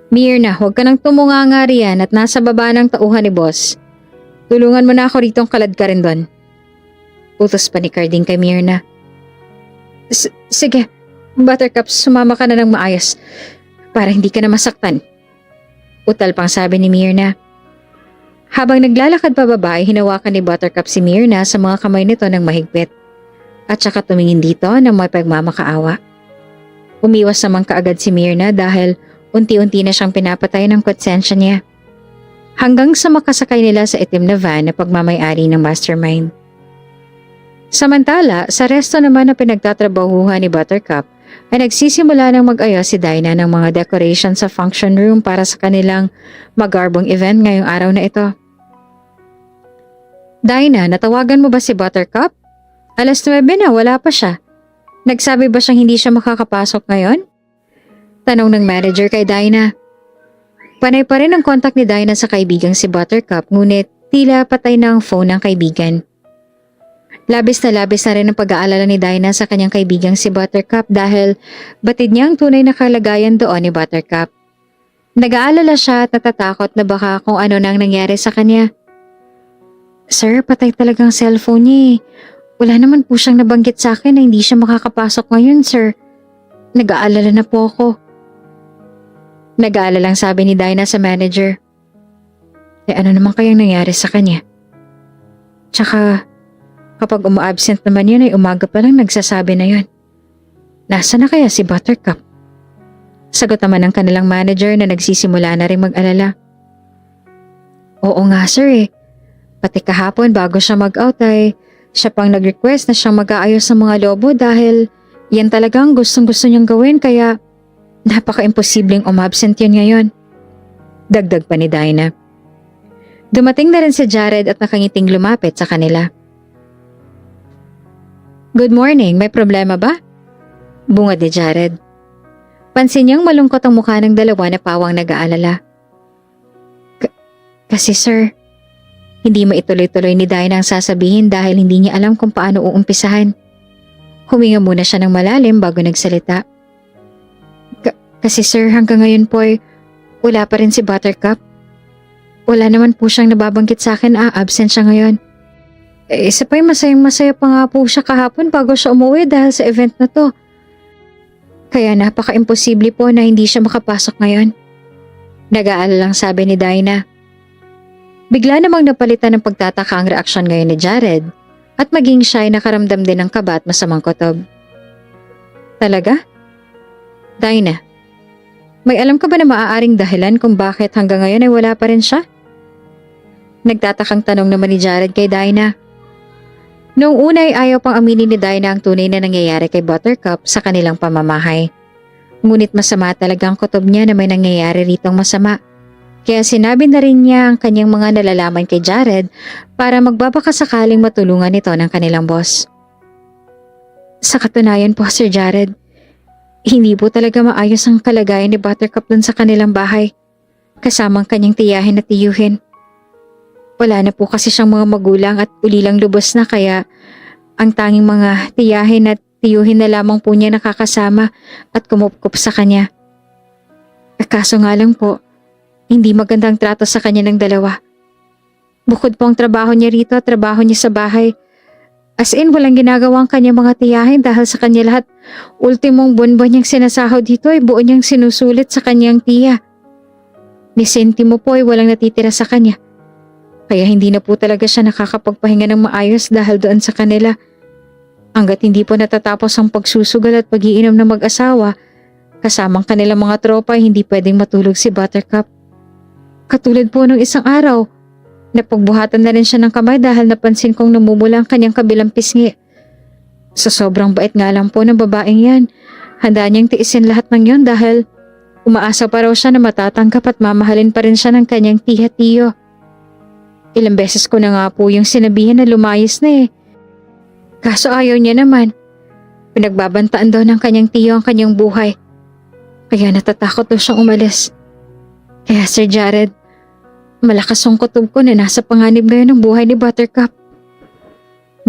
Myrna, huwag ka nang tumunganga riyan at nasa baba ng tauhan ni boss. Tulungan mo na ako ritong kalad ka rin doon. Utos pa ni Carding kay Myrna. Sige, Buttercup, sumama ka na ng maayos para hindi ka na masaktan. Utal pang sabi ni Myrna. Habang naglalakad pababa ay hinawakan ni Buttercup si Myrna sa mga kamay nito ng mahigpit at saka tumingin dito ng may pagmamakaawa. Umiwas naman kaagad si Myrna dahil unti-unti na siyang pinapatay ng konsensya niya. Hanggang sa makasakay nila sa itim na van na pagmamayari ng mastermind. Samantala, sa resto naman na pinagtatrabahuhan ni Buttercup ay nagsisimula ng mag-ayos si Dinah ng mga decoration sa function room para sa kanilang magarbong event ngayong araw na ito. Dinah, natawagan mo ba si Buttercup? 9:00 na, wala pa siya. Nagsabi ba siyang hindi siya makakapasok ngayon? Tanong ng manager kay Dinah. Panay pa rin ang kontak ni Dinah sa kaibigang si Buttercup ngunit tila patay na ang phone ng kaibigan. Labis na rin ang pag-aalala ni Dinah sa kanyang kaibigang si Buttercup dahil batid niya ang tunay na kalagayan doon ni Buttercup. Nag-aalala siya at natatakot na baka kung ano nang nangyari sa kanya. Sir, patay talagang cellphone niya eh. Wala naman po siyang nabanggit sa akin na hindi siya makakapasok ngayon, sir. Nag-aalala na po ako. Nag-aalala lang sabi ni Dinah sa manager. Eh ano naman kayang nangyari sa kanya? Tsaka kapag uma-absent naman yun ay umaga pa lang nagsasabi na yun. Nasaan na kaya si Buttercup? Sagot naman ng kanilang manager na nagsisimula na rin mag-alala. Oo nga sir eh. Pati kahapon bago siya mag-out ay siya pang nag-request na siyang mag-aayos ng mga lobo dahil yan talagang gustong-gusto niyang gawin kaya napaka-imposibleng umabsent yun ngayon. Dagdag pa ni Dinah. Dumating na rin si Jared at nakangiting lumapit sa kanila. Good morning, may problema ba? Bungad ni Jared. Pansin niyang malungkot ang mukha ng dalawa na pawang nag-aalala. Kasi sir, hindi maituloy-tuloy ni Dinah ang sasabihin dahil hindi niya alam kung paano uumpisahan. Huminga muna siya ng malalim bago nagsalita. Kasi sir, hanggang ngayon po ay wala pa rin si Buttercup. Wala naman po siyang nababanggit sa akin absent siya ngayon. Isa pa'y masayang-masaya pa nga po siya kahapon bago siya umuwi dahil sa event na to. Kaya napaka-imposible po na hindi siya makapasok ngayon. Nag-aalalang sabi ni Dinah. Bigla namang napalitan ng pagtataka ang reaksyon ngayon ni Jared at maging siya ay nakaramdam din ng kaba at masamang kutob. Talaga? Dinah, may alam ka ba na maaaring dahilan kung bakit hanggang ngayon ay wala pa rin siya? Nagtatakang tanong naman ni Jared kay Dinah. Noong una ay ayaw pang aminin ni Dinah ang tunay na nangyayari kay Buttercup sa kanilang pamamahay. Ngunit masama talagang kutob niya na may nangyayari ritong masama. Kaya sinabi na rin niya ang kanyang mga nalalaman kay Jared para magbabakasakaling matulungan ito ng kanilang boss. Sa katunayan po, Sir Jared, hindi po talaga maayos ang kalagayan ni Buttercup dun sa kanilang bahay, kasamang kanyang tiyahin at tiyuhin. Wala na po kasi siyang mga magulang at ulilang lubos na kaya ang tanging mga tiyahin at tiyuhin na lamang po niya nakakasama at kumupkup sa kanya. Kaso nga lang po, hindi magandang trato sa kanya ng dalawa. Bukod po ang trabaho niya rito at trabaho niya sa bahay. As in, walang ginagawa ang kanyang mga tiyahin dahil sa kanya lahat. Ultimong buwan-buwan niyang sinasahod dito ay buo niyang sinusulit sa kanyang tiya. Ni sentimo po ay walang natitira sa kanya. Kaya hindi na po talaga siya nakakapagpahinga ng maayos dahil doon sa kanila. Hanggat hindi po natatapos ang pagsusugal at pag-iinom ng mag-asawa, kasamang kanilang mga tropa ay hindi pwedeng matulog si Buttercup. Katulad po ng isang araw, napagbuhatan na rin siya ng kamay dahil napansin kong namumula ang kanyang kabilang pisngi. Sa sobrang bait nga lang po ng babaeng yan, handa niyang tiisin lahat ng yon dahil umaasa pa raw siya na matatanggap at mamahalin pa rin siya ng kanyang tiya-tiyo. Ilang beses ko na nga po yung sinabihan na lumayas na eh. Kaso ayaw niya naman. Pinagbabantaan daw ng kanyang tiyo ang kanyang buhay. Kaya natatakot daw siyang umalis. Kaya Sir Jared, malakas ang kutob ko na nasa panganib ngayon ng buhay ni Buttercup.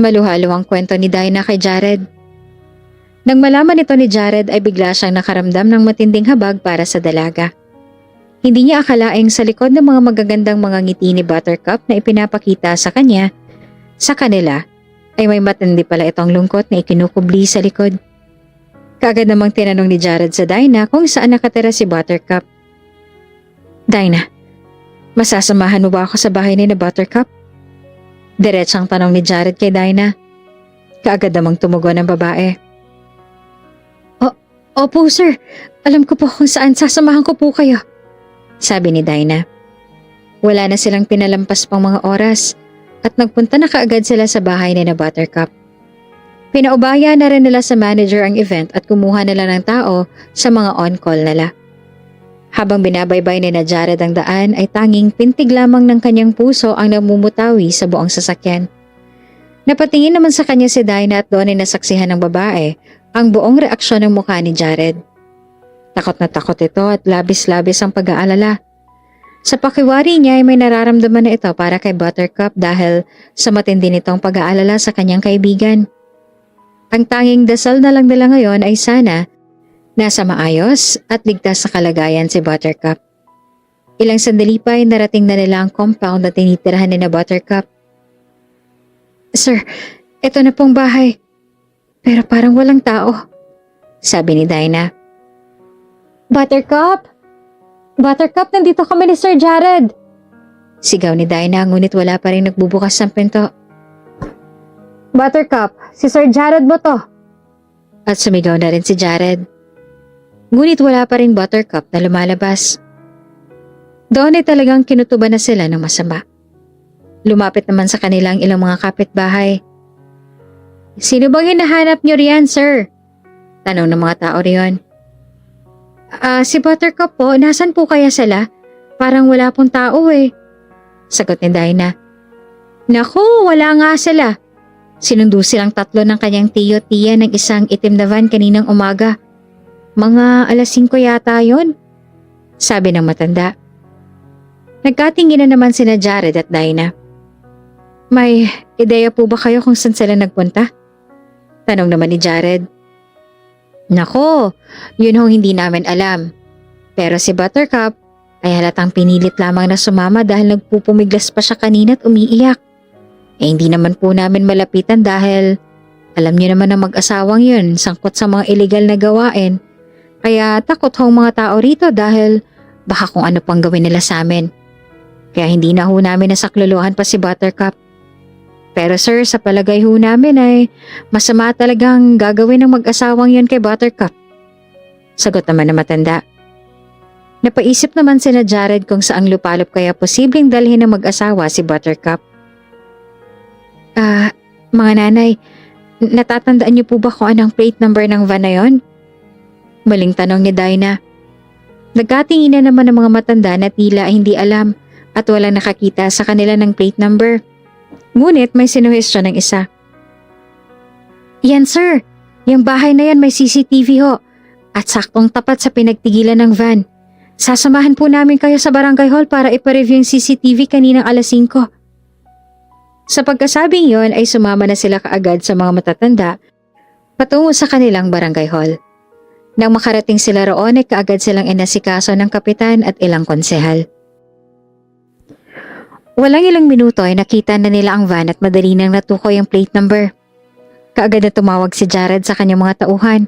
Maluhalo ang kwento ni Dinah kay Jared. Nang malaman ito ni Jared ay bigla siyang nakaramdam ng matinding habag para sa dalaga. Hindi niya akalaing sa likod ng mga magagandang mga ngiti ni Buttercup na ipinapakita sa kanya, sa kanila, ay may matindi pala itong lungkot na ikinukubli sa likod. Kaagad namang tinanong ni Jared sa Dinah kung saan nakatira si Buttercup. Dinah, masasamahan mo ba ako sa bahay ni Buttercup? Diretsang tanong ni Jared kay Dinah. Kaagad namang tumugon ang babae. Opo sir, alam ko po kung saan sasamahan ko po kayo. Sabi ni Dinah. Wala na silang pinalampas pang mga oras at nagpunta na kaagad sila sa bahay ni Buttercup. Pinaubaya na rin nila sa manager ang event at kumuha nila ng tao sa mga on-call nila. Habang binabaybay ni Jared ang daan ay tanging pintig lamang ng kanyang puso ang namumutawi sa buong sasakyan. Napatingin naman sa kanya si Dinah at doon ay nasaksihan ng babae ang buong reaksyon ng mukha ni Jared. Takot na takot ito at labis-labis ang pag-aalala. Sa pakiwari niya ay may nararamdaman na ito para kay Buttercup dahil sa matindi nitong pag-aalala sa kanyang kaibigan. Ang tanging dasal na lang nila ngayon ay sana nasa maayos at ligtas sa kalagayan si Buttercup. Ilang sandali pa ay narating na nila ang compound na tinitirahan ni Buttercup. Sir, ito na pong bahay. Pero parang walang tao, sabi ni Dinah. Buttercup! Buttercup, nandito kami ni Sir Jared! Sigaw ni Dinah ngunit wala pa rin nagbubukas ng pinto. Buttercup, si Sir Jared mo to! At sumigaw na rin si Jared. Ngunit wala pa rin Buttercup na lumalabas. Doon ay talagang kinutuban na sila ng masama. Lumapit naman sa kanilang ilang mga kapitbahay. Sino bang hinahanap niyo riyan, sir? Tanong ng mga tao riyon. Si Buttercup po, nasan po kaya sila? Parang wala pong tao eh. Sagot ni Dinah. Naku, wala nga sila. Sinundo silang tatlo ng kanyang tiyo-tiya ng isang itim na van kaninang umaga. Mga alas 5 yata yon, sabi ng matanda. Nagkatingin na naman sina Jared at Dinah. May ideya po ba kayo kung saan sila nagpunta? Tanong naman ni Jared. Nako, yun hong hindi namin alam. Pero si Buttercup ay halatang pinilit lamang na sumama dahil nagpupumiglas pa siya kanina at umiiyak. Hindi naman po namin malapitan dahil alam niyo naman na mag-asawang yun sangkot sa mga illegal na gawain. Kaya takot hong mga tao rito dahil baka kung ano pang gawin nila sa amin. Kaya hindi na ho namin nasakluluhan pa si Buttercup. Pero sir, sa palagay ho namin ay masama talagang gagawin ng mag-asawang yun kay Buttercup. Sagot naman na matanda. Napaisip naman sina Jared kung saang lupalop kaya posibleng dalhin ng mag-asawa si Buttercup. Mga nanay, natatandaan niyo po ba kung anong plate number ng van na yon? Maling tanong ni Dinah. Nagkatinginan naman ng mga matanda na tila hindi alam at walang nakakita sa kanila ng plate number. Ngunit may sinuhestyon ng isa. Yan sir, yung bahay na yan may CCTV ho at saktong tapat sa pinagtigilan ng van. Sasamahan po namin kayo sa barangay hall para ipareview yung CCTV kaninang alas 5. Sa pagkasabing yon ay sumama na sila kaagad sa mga matatanda patungo sa kanilang barangay hall. Nang makarating sila roon ay kaagad silang inasikaso ng kapitan at ilang konsehal. Walang ilang minuto ay nakita na nila ang van at madali nang natukoy ang plate number. Kaagad na tumawag si Jared sa kanyang mga tauhan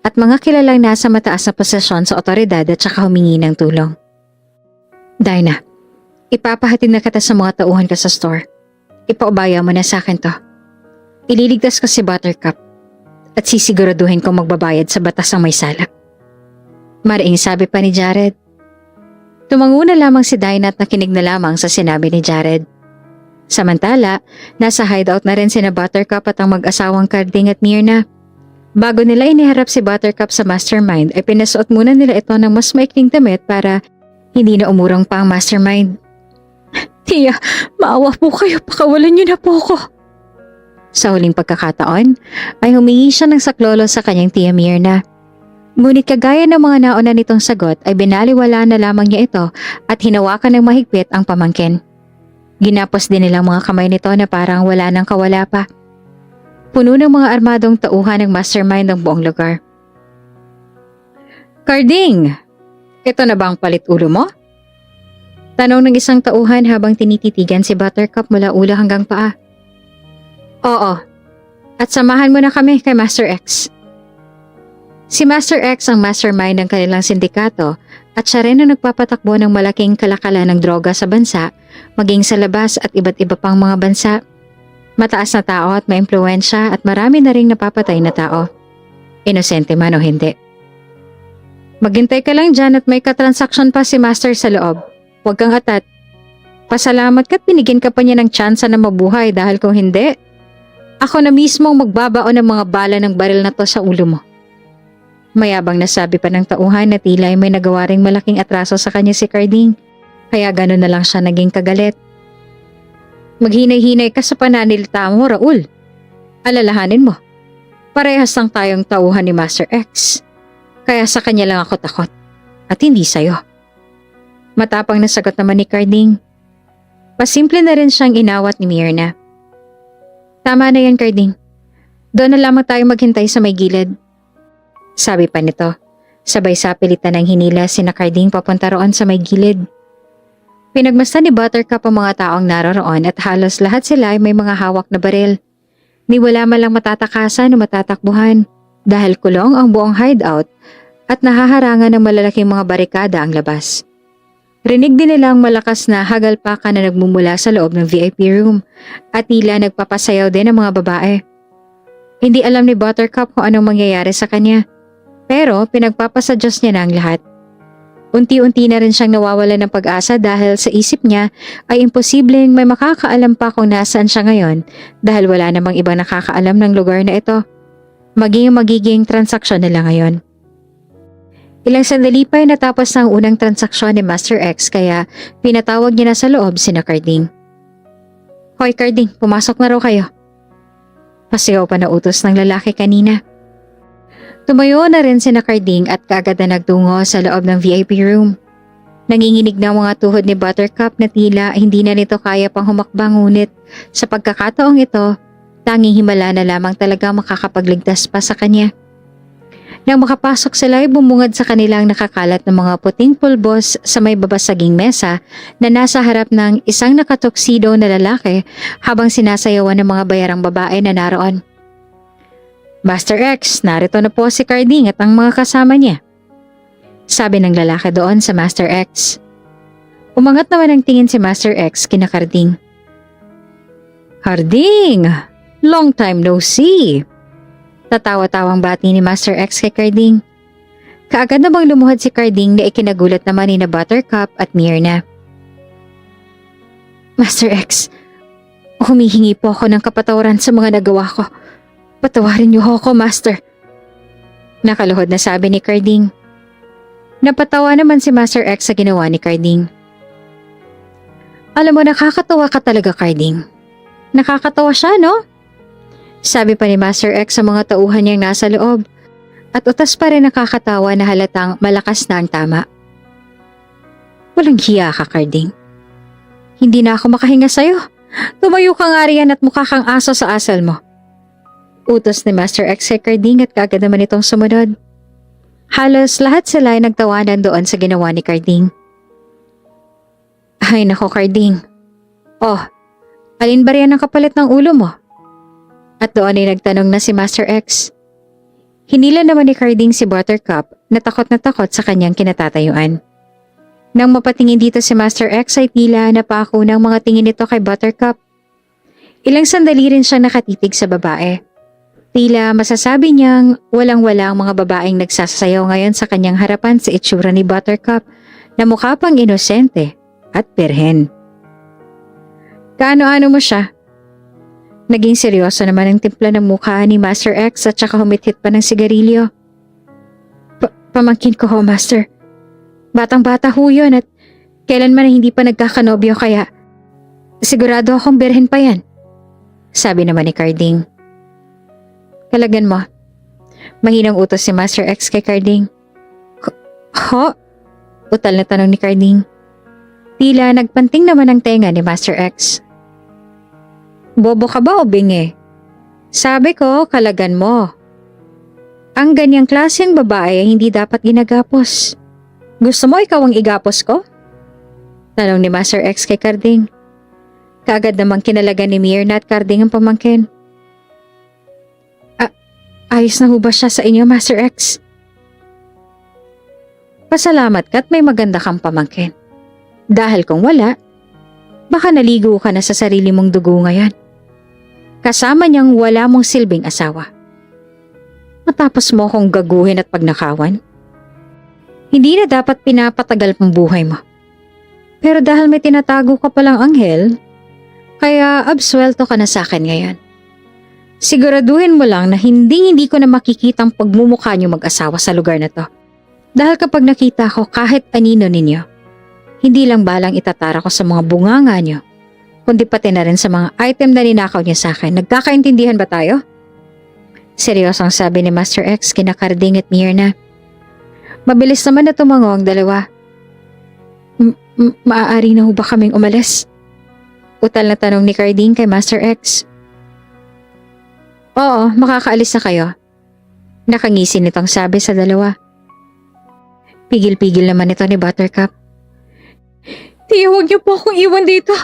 at mga kilalang nasa mataas na posisyon sa otoridad at saka humingi ng tulong. Dinah, ipapahatid na kita sa mga tauhan ko sa store. Ipaubaya mo na sa akin to. Ililigtas ko si Buttercup at sisiguraduhin kong magbabayad sa batas ng may sala. Maraing sabi pa ni Jared. Tumango na lamang si Dinah at nakinig na lamang sa sinabi ni Jared. Samantala, nasa hideout na rin sina Buttercup at ang mag-asawang Carding at Myrna. Bago nila iniharap si Buttercup sa mastermind ay pinasuot muna nila ito ng mas maikling damit para hindi na umurong pa ang mastermind. Tia, maawa po kayo, pakawalan niyo na po ako. Sa huling pagkakataon ay humingi siya ng saklolo sa kanyang tiya Myrna. Ngunit kagaya ng mga nauna nitong sagot ay binaliwala na lamang niya ito at hinawakan ng mahigpit ang pamangkin. Ginapos din nilang mga kamay nito na parang wala nang kawala pa. Puno ng mga armadong tauhan ng mastermind ng buong lugar. Carding, ito na ba ang palit ulo mo? Tanong ng isang tauhan habang tinititigan si Buttercup mula ulo hanggang paa. Oo, at samahan mo na kami kay Master X. Si Master X ang mastermind ng kanilang sindikato at siya rin ang nagpapatakbo ng malaking kalakalan ng droga sa bansa, maging sa labas at iba't iba pang mga bansa. Mataas na tao at maimpluwensya at marami na ring napapatay na tao. Inosente man o hindi. Maghintay ka lang dyan at may katransaksyon pa si Master sa loob. Huwag kang atat. Pasalamat ka't binigyan ka pa niya ng tsansa na mabuhay dahil kung hindi, ako na mismo ang magbabaon ng mga bala ng baril na to sa ulo mo. Mayabang nasabi pa ng tauhan na tila ay may nagawa ring malaking atraso sa kanya si Carding, kaya gano'n na lang siya naging kagalit. Maghinay-hinay ka sa pananilita mo, Raul. Alalahanin mo, parehas lang tayong tauhan ni Master X, kaya sa kanya lang ako takot at hindi sa'yo. Matapang na sagot naman ni Carding. Pasimple na rin siyang inawat ni Myrna. Tama na yan, Carding. Doon na lamang tayo maghintay sa may gilid. Sabi pa nito, sabay sa pilitan ng hinila sina Carding papunta roon sa may gilid. Pinagmasdan ni Buttercup ang mga taong naroroon at halos lahat sila ay may mga hawak na baril. Ni wala man lang matatakasan o matatakbuhan dahil kulong ang buong hideout at nahaharangan ng malalaking mga barikada ang labas. Rinig din nila ang malakas na hagalpakan na nagmumula sa loob ng VIP room at tila nagpapasayaw din ang mga babae. Hindi alam ni Buttercup kung anong mangyayari sa kanya, pero pinagpapasadyos niya na ang lahat. Unti-unti na rin siyang nawawalan ng pag-asa dahil sa isip niya ay imposibleng may makakaalam pa kung nasaan siya ngayon dahil wala namang ibang nakakaalam ng lugar na ito. Magiging transaksyon nila ngayon. Ilang sandali pa ay natapos ang unang transaksyon ni Master X kaya pinatawag niya na sa loob sina Carding. Hoy Carding, pumasok na raw kayo. Pasigaw pa na utos ng lalaki kanina. Tumayo na rin sina Carding at kaagad na nagtungo sa loob ng VIP room. Nanginginig na ang mga tuhod ni Buttercup na tila hindi na nito kaya pang humakbang ngunit sa pagkakataong ito, tanging himala na lamang talaga makakapagligtas pa sa kanya. Nang makapasok sila ay bumungad sa kanilang nakakalat ng mga puting pulbos sa may babasaging mesa na nasa harap ng isang nakatoksido na lalaki habang sinasayawan ng mga bayarang babae na naroon. Master X, narito na po si Carding at ang mga kasama niya. Sabi ng lalaki doon sa Master X. Umangat naman ang tingin si Master X kina Carding. Carding! Long time no see! Tatawa-tawang bati ni Master X kay Carding. Kaagad namang lumuhod si Carding na ikinagulat naman ni na Buttercup at Myrna. Master X, humihingi po ako ng kapatawaran sa mga nagawa ko. Patawarin niyo ako, Master. Nakaluhod na sabi ni Carding. Napatawa naman si Master X sa ginawa ni Carding. Alam mo, nakakatawa ka talaga, Carding. Nakakatawa siya, no? Sabi pa ni Master X sa mga tauhan niyang nasa loob. At utas pa rin nakakatawa na halatang malakas na ang tama. Walang hiya ka, Carding. Hindi na ako makahinga sa'yo. Tumayo ka nga riyan at mukha kang aso sa asal mo. Utos ni Master X kay Carding at kagad naman itong sumunod. Halos lahat sila ay nagtawanan doon sa ginawa ni Carding. Ay nako, Carding. Oh, alin ba riyan ang kapalit ng ulo mo? At doon ay nagtanong na si Master X. Hinila naman ni Carding si Buttercup na takot sa kanyang kinatatayuan. Nang mapatingin dito si Master X ay tila napako ng mga tingin nito kay Buttercup. Ilang sandali rin siyang nakatitig sa babae. Tila masasabi niyang walang-wala ang mga babaeng nagsasayaw ngayon sa kanyang harapan sa itsura ni Buttercup na mukha pang inosente at birhen. Kaano-ano mo siya? Naging seryoso naman ang timpla ng mukha ni Master X at saka humithit pa ng sigarilyo. Pamangkin ko ho, Master. Batang-bata ho yun at kailanman na hindi pa nagkakanobyo kaya sigurado akong birhen pa yan. Sabi naman ni Carding. Kalagan mo. Mahinang utos si Master X kay Carding. Ho? Utal na tanong ni Carding. Tila nagpanting naman ang tenga ni Master X. Bobo ka ba o bingi? Sabi ko, kalagan mo. Ang ganyang klaseng babae ay hindi dapat ginagapos. Gusto mo ikaw ang igapos ko? Tanong ni Master X kay Carding. Kaagad namang kinalagan ni Myrna at Carding ang pamangkin. Ayos na ho ba siya sa inyo, Master X? Pasalamat ka at may maganda kang pamangkin. Dahil kung wala, baka naligo ka na sa sarili mong dugo ngayon. Kasama niyang wala mong silbing asawa. Matapos mo akong gaguhin at pagnakawan, hindi na dapat pinapatagal pang buhay mo. Pero dahil may tinatago ka palang anghel, kaya absuelto ka na sa akin ngayon. Siguraduhin mo lang na hindi ko na makikitang pagmumukha niyo mag-asawa sa lugar na to. Dahil kapag nakita ko kahit anino ninyo, hindi lang balang itatara ko sa mga bunganga niyo, kundi pati na rin sa mga item na ninakaw niyo sa akin. Nagkakaintindihan ba tayo? Seryosong sabi ni Master X kina Carding at Myrna. Mabilis naman na tumango ang dalawa. Maaari na ho ba kaming umalis? Utal na tanong ni Carding kay Master X. Oo, makakaalis na kayo. Nakangisi nitong sabi sa dalawa. Pigil-pigil naman ito ni Buttercup. Tiya, huwag niyo po akong iwan dito.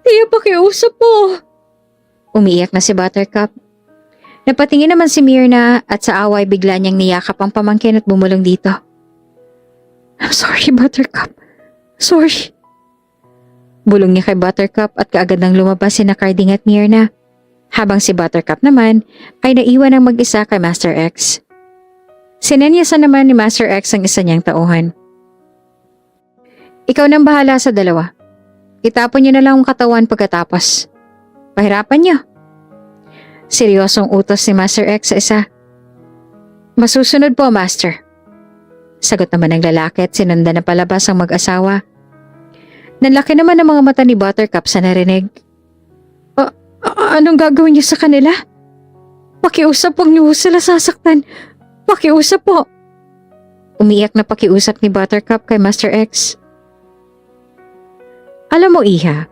Tiya, pakiusap po. Umiiyak na si Buttercup. Napatingin naman si Myrna at sa away bigla niyang niyakap ang pamangkin at bumulong dito. I'm sorry, Buttercup. Sorry. Bulong niya kay Buttercup at kaagad nang lumabas sina Carding at Myrna. Habang si Buttercup naman ay naiwan ng mag-isa kay Master X. Sinenyasan naman ni Master X ang isa niyang tauhan. Ikaw nang bahala sa dalawa. Itapon niyo na lang ang katawan pagkatapos. Pahirapan niyo. Seryosong utos ni Master X sa isa. Masusunod po, Master. Sagot naman ng lalaki at sinundan na palabas ang mag-asawa. Nanlaki naman ang mga mata ni Buttercup sa narinig. Anong gagawin niyo sa kanila? Pakiusap, huwag niyo sila sasaktan. Pakiusap po. Umiyak na pakiusap ni Buttercup kay Master X. Alam mo, Iha,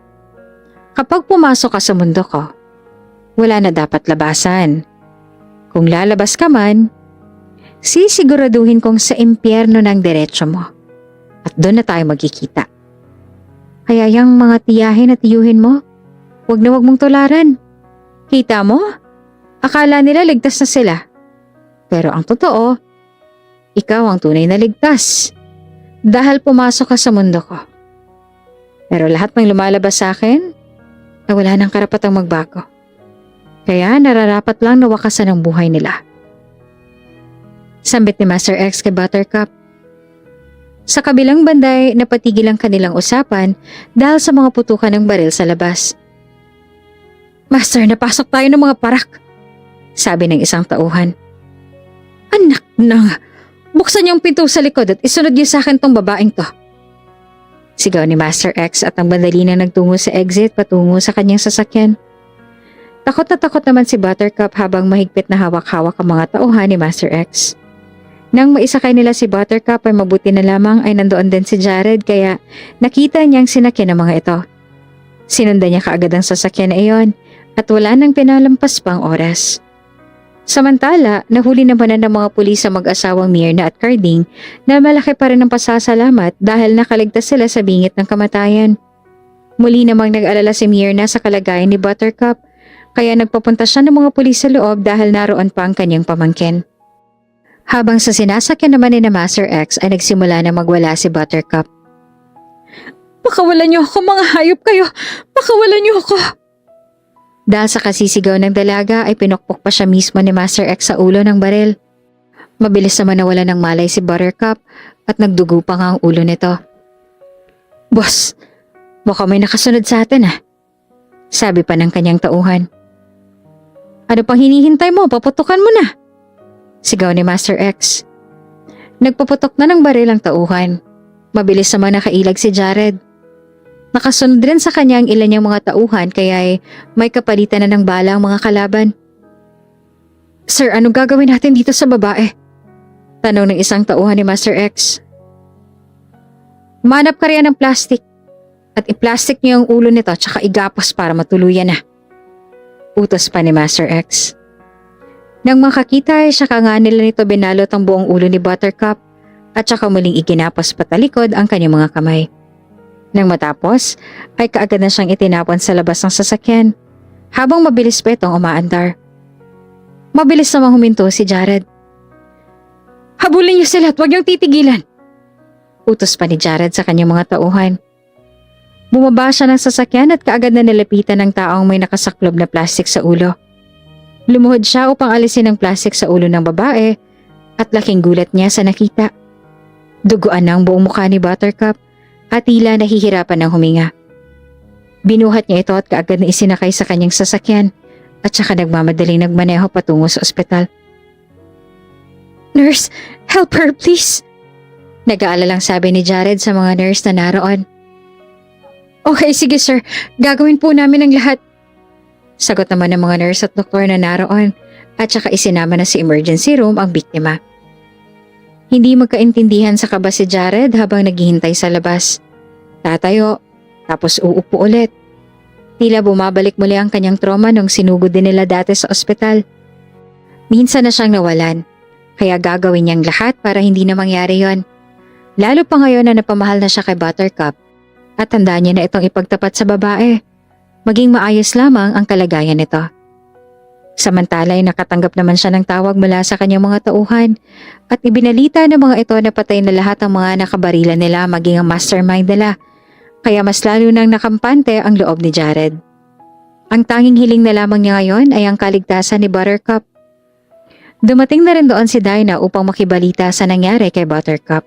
kapag pumasok ka sa mundo ko, wala na dapat labasan. Kung lalabas ka man, sisiguraduhin kong sa impyerno ng diretsyo mo. At doon na tayo magkikita. Kaya yung mga tiyahin at tiyuhin mo, wag na wag mong tularan. Kita mo? Akala nila ligtas na sila. Pero ang totoo, ikaw ang tunay na ligtas. Dahil pumasok ka sa mundo ko. Pero lahat ng lumalabas sa akin, ay wala nang karapatang magbago. Kaya nararapat lang na wakasan ang buhay nila. Sambit ni Master X kay Buttercup. Sa kabilang banday, napatigil ang kanilang usapan dahil sa mga putukan ng baril sa labas. Master, napasok tayo ng mga parak, sabi ng isang tauhan. Anak na, buksan niyo ang pinto sa likod at isunod niyo sa akin tong babaeng to. Sigaw ni Master X at ang bandali na nagtungo sa exit patungo sa kanyang sasakyan. Takot na takot naman si Buttercup habang mahigpit na hawak-hawak ang mga tauhan ni Master X. Nang maisakay nila si Buttercup ay mabuti na lamang ay nandoon din si Jared kaya nakita niyang sinakyan ng mga ito. Sinundan niya kaagad ang sasakyan na iyon at wala nang pinalampas pang oras. Samantala, nahuli naman ng mga pulis sa mag-asawang Myrna at Carding na malaki pa rin ang pasasalamat dahil nakaligtas sila sa bingit ng kamatayan. Muli namang nag-alala si Myrna sa kalagayan ni Buttercup kaya nagpapunta siya ng mga pulis sa loob dahil naroon pa ang kanyang pamangkin. Habang sa sinasakyan naman ni na Master X ay nagsimula na magwala si Buttercup. Pakawalan niyo ako, mga hayop kayo! Pakawalan niyo ako! Dahil sa kasisigaw ng dalaga ay pinukpok pa siya mismo ni Master X sa ulo ng baril. Mabilis naman nawala ng malay si Buttercup at nagdugo pa nga ang ulo nito. Boss, baka may nakasunod sa atin sabi pa ng kanyang tauhan. Ano pang hinihintay mo? Paputukan mo na! Sigaw ni Master X. Nagpaputok na ng baril ang tauhan. Mabilis naman nakailag si Jared. Nakasunod rin sa kanya ang ilan niyang mga tauhan kaya may kapalitan na ng bala ang mga kalaban. Sir, anong gagawin natin dito sa babae? Tanong ng isang tauhan ni Master X. Manap ka riyan ng plastic at i-plastic niyo ang ulo nito tsaka igapos para matuluyan na. Utos pa ni Master X. Nang makakita ay saka nga nila nito binalot ang buong ulo ni Buttercup at saka muling iginapos patalikod ang kanyang mga kamay. Nang matapos, ay kaagad na siyang itinapon sa labas ng sasakyan, habang mabilis pa itong umaandar. Mabilis namang huminto si Jared. Habulin niyo sila at huwag niyong titigilan! Utos pa ni Jared sa kanyang mga tauhan. Bumaba siya ng sasakyan at kaagad na nilapitan ng taong may nakasaklob na plastik sa ulo. Lumuhod siya upang alisin ang plastik sa ulo ng babae at laking gulat niya sa nakita. Duguan na ang buong mukha ni Buttercup at tila nahihirapan ng huminga. Binuhat niya ito at kaagad na isinakay sa kanyang sasakyan at saka nagmamadaling nagmaneho patungo sa ospital. Nurse, help her please! Nag-aalalang sabi ni Jared sa mga nurse na naroon. Okay, sige sir, gagawin po namin ang lahat. Sagot naman ng mga nurse at doktor na naroon at saka isinama na sa emergency room ang biktima. Hindi magkaintindihan sa kaba si Jared habang naghihintay sa labas. Tatayo, tapos uupo ulit. Tila bumabalik muli ang kanyang trauma nung sinugod din nila dati sa ospital. Minsan na siyang nawalan, kaya gagawin niyang lahat para hindi na mangyari yon. Lalo pa ngayon na napamahal na siya kay Buttercup at tandaan niya na itong ipagtapat sa babae. Maging maayos lamang ang kalagayan nito. Samantala ay nakatanggap naman siya ng tawag mula sa kanyang mga tauhan at ibinalita ng mga ito na patay na lahat ang mga nakabarila nila maging ang mastermind nila, kaya mas lalo nang nakampante ang loob ni Jared. Ang tanging hiling na lamang niya ngayon ay ang kaligtasan ni Buttercup. Dumating na rin doon si Dinah upang makibalita sa nangyari kay Buttercup.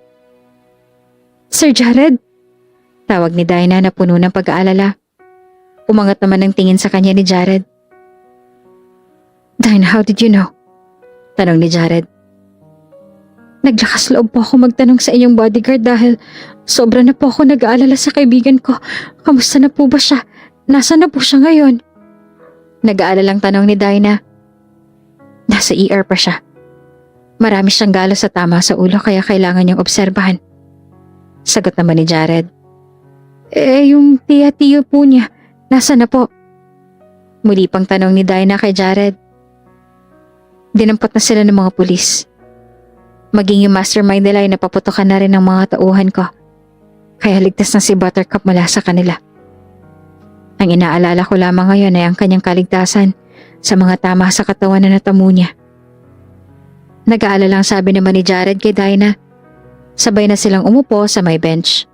Sir Jared? Tawag ni Dinah na puno ng pag-aalala. Umangat naman ang tingin sa kanya ni Jared. Dinah, how did you know? Tanong ni Jared. Naglakas loob po ako magtanong sa inyong bodyguard dahil sobra na po ako nag-aalala sa kaibigan ko. Kamusta na po ba siya? Nasaan na po siya ngayon? Nag-aalalang tanong ni Dinah. Nasa ER pa siya. Marami siyang galos sa tama sa ulo kaya kailangan niyang obserbahan. Sagot naman ni Jared. Yung tiya-tiyo po niya, nasaan na po? Muli pang tanong ni Dinah kay Jared. Dinampot na sila ng mga pulis. Maging yung mastermind nila ay napaputokan na rin ng mga tauhan ko. Kaya ligtas na si Buttercup mula sa kanila. Ang inaalala ko lamang ngayon ay ang kanyang kaligtasan sa mga tama sa katawan na natamo niya. Nag-aalalang sabi naman ni Jared kay Dinah. Sabay na silang umupo sa may bench.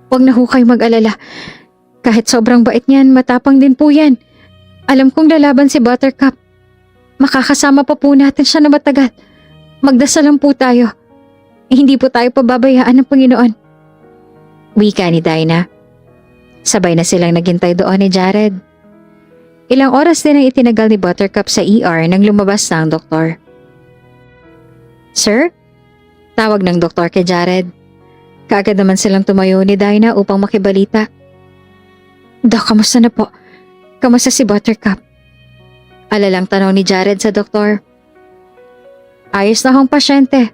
Huwag na ho kayo mag-alala. Kahit sobrang bait niyan, matapang din po yan. Alam kong lalaban si Buttercup. Makakasama pa po natin siya na matagal. Magdasal lang po tayo. Hindi po tayo pababayaan ng Panginoon. Wika ni Dinah. Sabay na silang naghintay doon ni Jared. Ilang oras din ang itinagal ni Buttercup sa ER nang lumabas na ang doktor. Sir? Tawag ng doktor kay Jared. Kaagad naman silang tumayo ni Dinah upang makibalita. Dok, kamusta na po? Kamusta si Buttercup? Alalang tanong ni Jared sa doktor. Ayos na hong pasyente.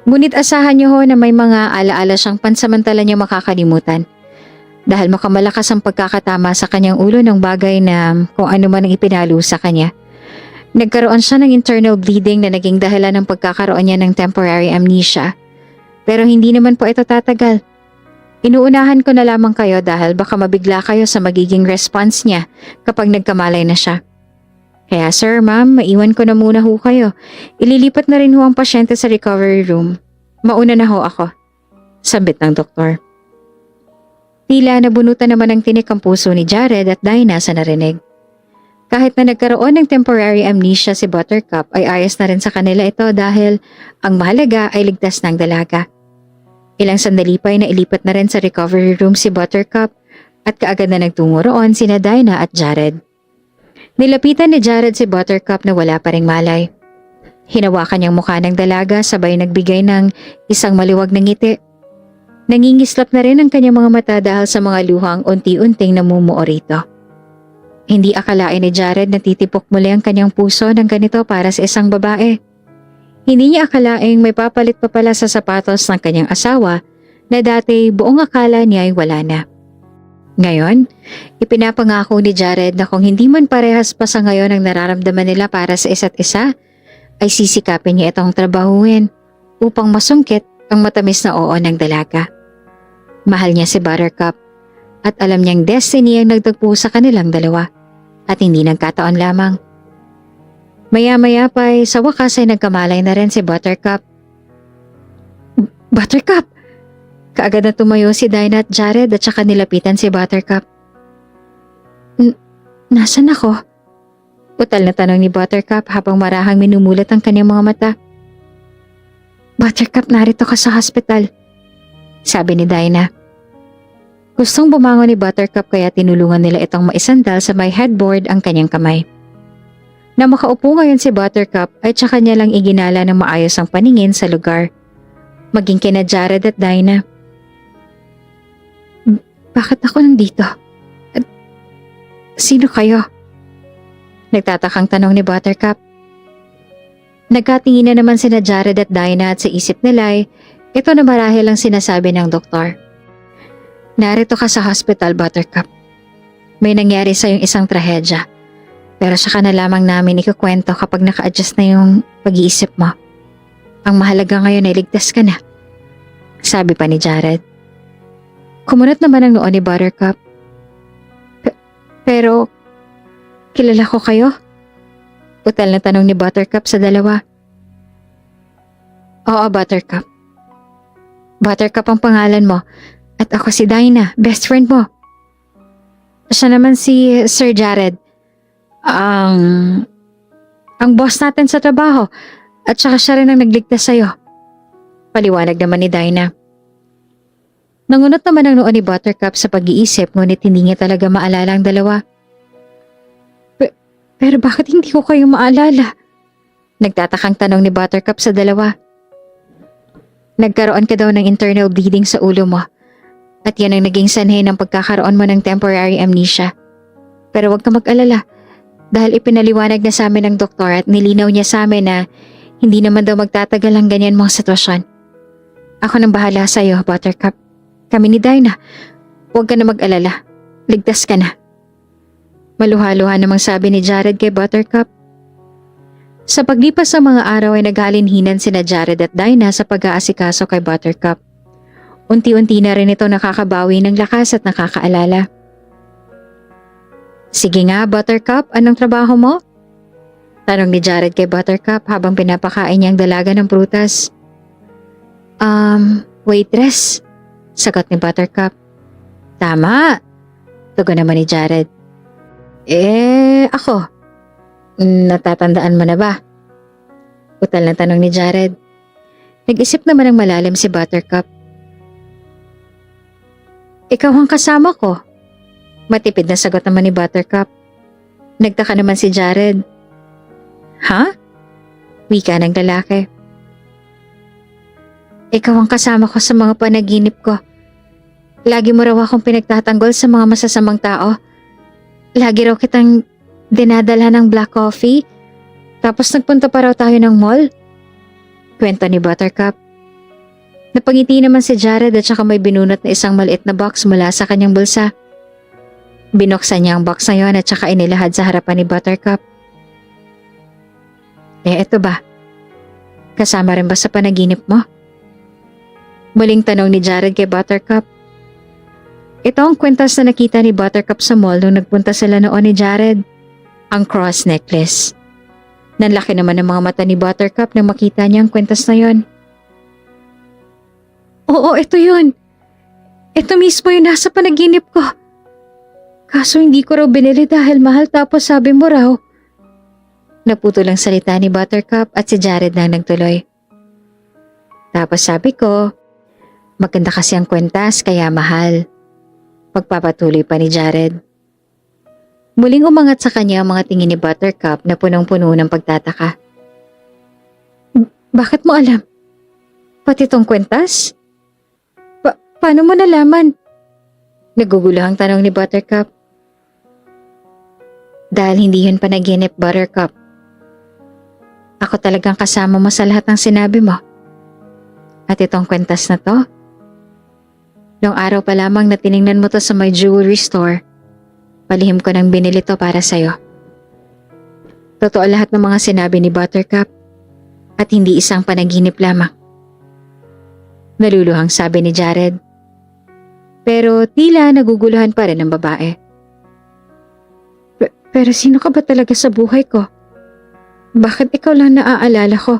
Ngunit asahan niyo ho na may mga alaala siyang pansamantala niya makakalimutan. Dahil makamalakas ang pagkakatama sa kanyang ulo ng bagay na kung ano man ang ipinalo sa kanya. Nagkaroon siya ng internal bleeding na naging dahilan ng pagkakaroon niya ng temporary amnesia. Pero hindi naman po ito tatagal. Inuunahan ko na lamang kayo dahil baka mabigla kayo sa magiging response niya kapag nagkamalay na siya. Kaya sir, ma'am, maiwan ko na muna ho kayo. Ililipat na rin ho ang pasyente sa recovery room. Mauna na ho ako. Sambit ng doktor. Tila nabunutan naman ng tinik ang puso ni Jared at Dinah sa narinig. Kahit na nagkaroon ng temporary amnesia si Buttercup ay ayos na rin sa kanila ito dahil ang mahalaga ay ligtas ng dalaga. Ilang sandali pa ay nailipat na rin sa recovery room si Buttercup at kaagad na nagtungo roon sina Dinah at Jared. Nilapitan ni Jared si Buttercup na wala pa ring malay. Hinawakan niyang mukha ng dalaga sabay nagbigay ng isang maliwag na ngiti. Nangingislap na rin ang kanyang mga mata dahil sa mga luhang unti-unting namumuo rito. Hindi akalain ni Jared na titipok muli ang kanyang puso ng ganito para sa isang babae. Hindi niya akalaing may papalit pa pala sa sapatos ng kanyang asawa na dati buong akala niya ay wala na. Ngayon, ipinapangako ni Jared na kung hindi man parehas pa sa ngayon ang nararamdaman nila para sa isa't isa, ay sisikapin niya itong trabahuin upang masungkit ang matamis na oo ng dalaga. Mahal niya si Buttercup at alam niyang destiny ang nagtagpo sa kanilang dalawa at hindi nagkataon lamang. Maya-maya pa ay sa wakas ay nagkamalay na rin si Buttercup. Buttercup! Kaagad na tumayo si Dinah at Jared at saka nilapitan si Buttercup. Nasaan ako? Utal na tanong ni Buttercup habang marahang minumulat ang kanyang mga mata. Buttercup, narito ka sa hospital, sabi ni Dinah. Gustong bumangon ni Buttercup kaya tinulungan nila itong maisandal sa may headboard ang kanyang kamay. Na makaupo ngayon si Buttercup ay tsaka niya lang iginala ng maayos ang paningin sa lugar. Maging kina Jared at Dinah. Bakit ako nandito? At sino kayo? Nagtatakang tanong ni Buttercup. Nagkatingin na naman sina Jared at Dinah at sa isip nila ay ito na marahil ang sinasabi ng doktor. Narito ka sa hospital, Buttercup. May nangyari sa yung isang trahedya. Pero saka na lamang namin ikukwento kapag naka-adjust na yung pag-iisip mo. Ang mahalaga ngayon ay ligtas ka na, sabi pa ni Jared. Kumunot naman ang noo ni Buttercup. Pero, kilala ko kayo? Utal na tanong ni Buttercup sa dalawa. Oo, Buttercup. Buttercup ang pangalan mo at ako si Dinah, best friend mo. Siya naman si Sir Jared. Ang boss natin sa trabaho at saka siya rin ang nagligtas sa'yo. Paliwanag naman ni Dinah. Nangunot naman ang noo ni Buttercup sa pag-iisip ngunit hindi niya talaga maalala ang dalawa. Pero bakit hindi ko kayo maalala? Nagtatakang tanong ni Buttercup sa dalawa. Nagkaroon ka daw ng internal bleeding sa ulo mo at yan ang naging sanhi ng pagkakaroon mo ng temporary amnesia. Pero huwag ka mag-alala dahil ipinaliwanag na sa amin ng doktor at nilinaw niya sa amin na hindi naman daw magtatagal ang ganyan mong sitwasyon. Ako nang bahala sa iyo, Buttercup. Kami ni Dinah. Huwag ka na mag-alala. Ligtas ka na. Maluha-luha namang sabi ni Jared kay Buttercup. Sa paglipas ng mga araw ay naghalinhinan sina Jared at Dinah sa pag-aasikaso kay Buttercup. Unti-unti na rin ito nakakabawi ng lakas at nakakaalala. Sige nga, Buttercup, anong trabaho mo? Tanong ni Jared kay Buttercup habang pinapakain niya ang dalaga ng prutas. Waitress, sagot ni Buttercup. Tama, tugon naman ni Jared. Ako, natatandaan mo na ba? Utal na tanong ni Jared. Nag-isip naman ng malalim si Buttercup. Ikaw ang kasama ko. Matipid na sagot naman ni Buttercup. Nagtaka naman si Jared. Ha? Wika ng lalaki. Ikaw ang kasama ko sa mga panaginip ko. Lagi mo raw akong pinagtatanggol sa mga masasamang tao. Lagi raw kitang dinadala ng black coffee. Tapos nagpunta pa raw tayo ng mall. Kwento ni Buttercup. Napangiti naman si Jared at saka may binunot na isang maliit na box mula sa kanyang bulsa. Binuksan niya ang box na yon at saka inilahad sa harapan ni Buttercup. Eto ba? Kasama rin ba sa panaginip mo? Muling tanong ni Jared kay Buttercup. Ito ang kwintas na nakita ni Buttercup sa mall nung nagpunta sila noon ni Jared. Ang cross necklace. Nanlaki naman ang mga mata ni Buttercup nang makita niya ang kwintas na yon. Oo, ito yun. Ito mismo yung nasa panaginip ko. Kaso hindi ko raw binili dahil mahal tapos sabi mo raw. Naputol ang salita ni Buttercup at si Jared nang nagtuloy. Tapos sabi ko, maganda kasi ang kwentas kaya mahal. Pagpapatuloy pa ni Jared. Muling umangat sa kanya ang mga tingin ni Buttercup na punong-puno ng pagtataka. Bakit mo alam? Pati tong kwentas? Paano mo nalaman? Naguguluhang tanong ni Buttercup. Dahil hindi yun panaginip, Buttercup. Ako talagang kasama mo sa lahat ng sinabi mo. At itong kwentas na to, noong araw pa lamang na tiningnan mo to sa my jewelry store, palihim ko nang binili to para sa'yo. Totoo lahat ng mga sinabi ni Buttercup at hindi isang panaginip lamang. Naluluhang sabi ni Jared. Pero tila naguguluhan pa rin ang babae. Pero sino ka ba talaga sa buhay ko? Bakit ikaw lang naaalala ko?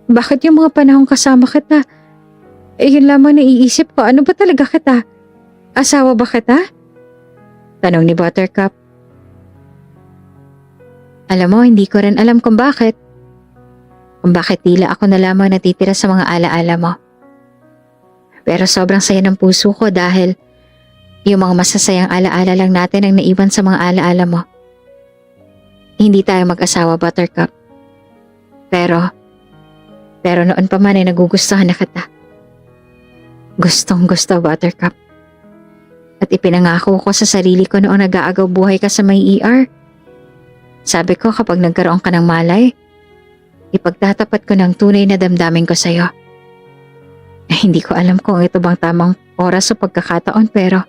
Bakit yung mga panahong kasama kita? Yun lamang naiisip ko, ano ba talaga kita? Asawa ba kita? Tanong ni Buttercup. Alam mo, hindi ko rin alam kung bakit. Kung bakit tila ako na lamang natitira sa mga alaala mo. Pero sobrang saya ng puso ko dahil yung mga masasayang alaala lang natin ang naiwan sa mga alaala mo. Hindi tayo mag-asawa, Buttercup. Pero noon pa man ay nagugustuhan na kita. Gustong gusto, Buttercup. At ipinangako ko sa sarili ko noong nag-aagaw buhay ka sa may ER. Sabi ko kapag nagkaroon ka ng malay, ipagtatapat ko ng tunay na damdamin ko sa'yo. Hindi ko alam kung ito bang tamang oras o pagkakataon pero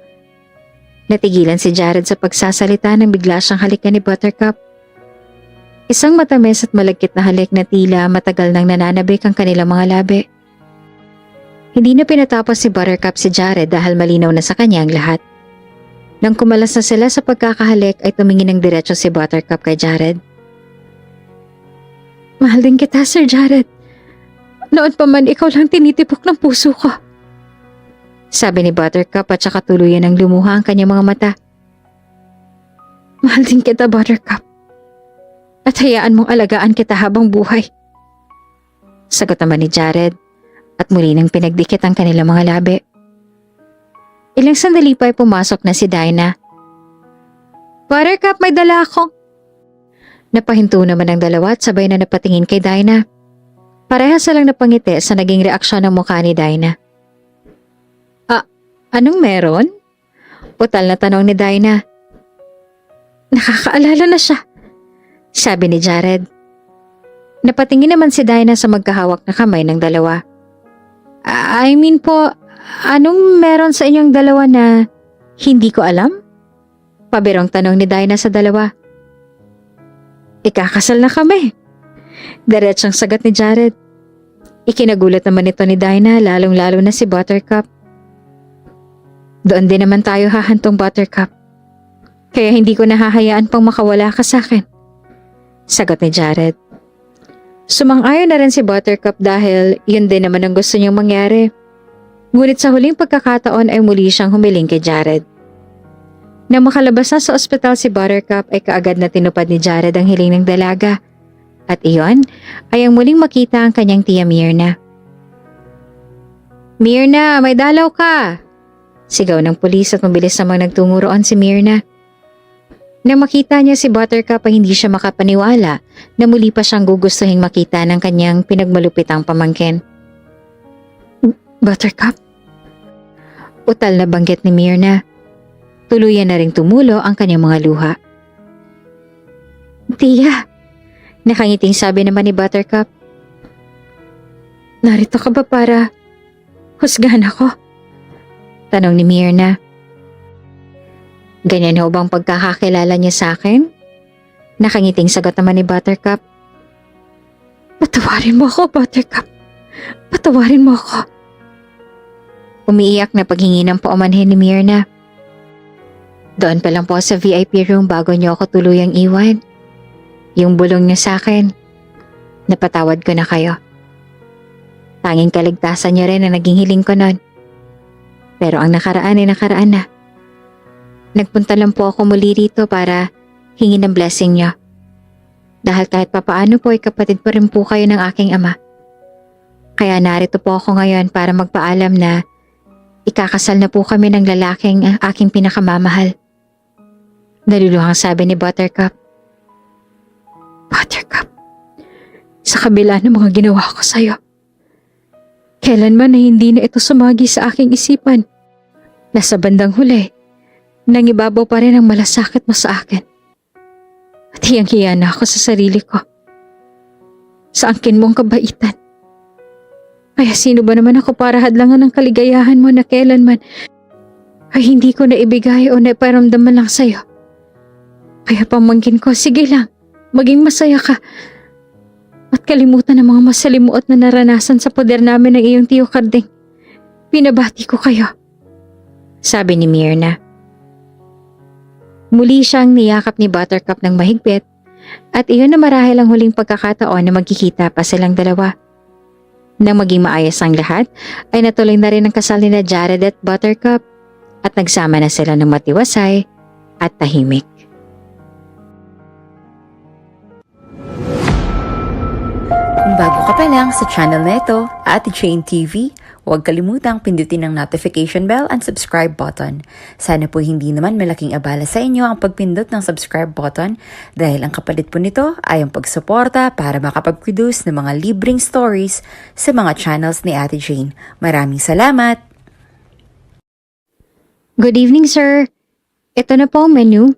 natigilan si Jared sa pagsasalita nang bigla siyang halikan ni Buttercup. Isang matamis at malagkit na halik na tila matagal nang nananabik ang kanilang mga labi. Hindi na pinatapos si Buttercup si Jared dahil malinaw na sa kanya ang lahat. Nang kumalas na sila sa pagkakahalik ay tumingin ng diretso si Buttercup kay Jared. Mahal din kita, Sir Jared. Noon pa man ikaw lang tinitipok ng puso ko. Sabi ni Buttercup at saka tuluyan ng lumuha ang kanyang mga mata. Mahal din kita, Buttercup. At hayaan mong alagaan kita habang buhay. Sagot naman ni Jared at muli nang pinagdikit ang kanilang mga labi. Ilang sandali pa ay pumasok na si Dinah. Buttercup, may dala ako. Napahinto naman ang dalawa at sabay na napatingin kay Dinah. Parehas lang napangiti sa naging reaksyon ng mukha ni Dinah. Anong meron? Utal na tanong ni Dinah. Nakakaalala na siya, sabi ni Jared. Napatingin naman si Dinah sa magkahawak na kamay ng dalawa. I mean po, anong meron sa inyong dalawa na hindi ko alam? Pabirong tanong ni Dinah sa dalawa. Ikakasal na kami. Diretsong sagot ni Jared. Ikinagulat naman ito ni Dinah, lalong-lalo na si Buttercup. Doon din naman tayo hahantong, Buttercup. Kaya hindi ko nahahayaan pang makawala ka sa akin. Sagot ni Jared. Sumang-ayon na rin si Buttercup dahil yun din naman ang gusto niyang mangyari. Ngunit sa huling pagkakataon ay muli siyang humiling kay Jared. Nang makalabas na sa ospital si Buttercup ay kaagad na tinupad ni Jared ang hiling ng dalaga At iyon ay ang muling makita ang kanyang tiya Myrna. Myrna, may dalaw ka! Sigaw ng pulis at mabilis namang nagtungo roon si Myrna. Nang makita niya si Buttercup ay hindi siya makapaniwala na muli pa siyang gugustuhin makita ng kanyang pinagmalupitang pamangkin. Buttercup? Utal na banggit ni Myrna. Tuluyan na ring tumulo ang kanyang mga luha. Tiya, nakangiting sabi naman ni Buttercup. Narito ka ba para husgahan ako? Tanong ni Myrna. Ganyan ho bang pagkakakilala niya sa akin? Nakangiting sagot naman ni Buttercup. Patawarin mo ako, Buttercup. Patawarin mo ako. Umiiyak na paghingi ng paumanhin ni Myrna. Doon pa lang po sa VIP room bago niyo ako tuluyang iwan. Yung bulong niyo sa akin, napatawad ko na kayo. Tanging kaligtasan niyo rin ang naging hiling ko noon. Pero ang nakaraan ay nakaraan na. Nagpunta lang po ako muli rito para hingin ng blessing niyo. Dahil kahit papaano po ay kapatid pa rin po kayo ng aking ama. Kaya narito po ako ngayon para magpaalam na ikakasal na po kami ng lalaking aking pinakamamahal. Naluluhang sabi ni Buttercup. Buttercup, sa kabila ng mga ginawa ko sa'yo, kailanman na hindi na ito sumagi sa aking isipan. Nasa bandang huli, nangibabaw pa rin ang malasakit mo sa akin. At hiyang-hiya na ako sa sarili ko. Sa angkin mong kabaitan. Kaya sino ba naman ako para hadlangan ng kaligayahan mo na kailanman ay hindi ko naibigay o naiparamdaman lang sa'yo. Kaya pamangkin ko, sige lang, maging masaya ka. At kalimutan ang mga masalimuot na naranasan sa poder namin ng iyong tiyo Karding. Pinabati ko kayo. Sabi ni Myrna. Muli siyang niyakap ni Buttercup ng mahigpit at iyon na marahil ang huling pagkakataon na magkikita pa silang dalawa. Nang maging maayos ang lahat, ay natuloy na rin ang kasal nila Jared at Buttercup at nagsama na sila ng matiwasay at tahimik. Kung bago ka pa lang sa channel na ito, Ate Jane TV, huwag kalimutang pindutin ang notification bell and subscribe button. Sana po hindi naman malaking abala sa inyo ang pagpindot ng subscribe button dahil ang kapalit po nito ay ang pagsuporta para makapag-produce ng mga libreng stories sa mga channels ni Ate Jane. Maraming salamat! Good evening, sir. Ito na po ang menu.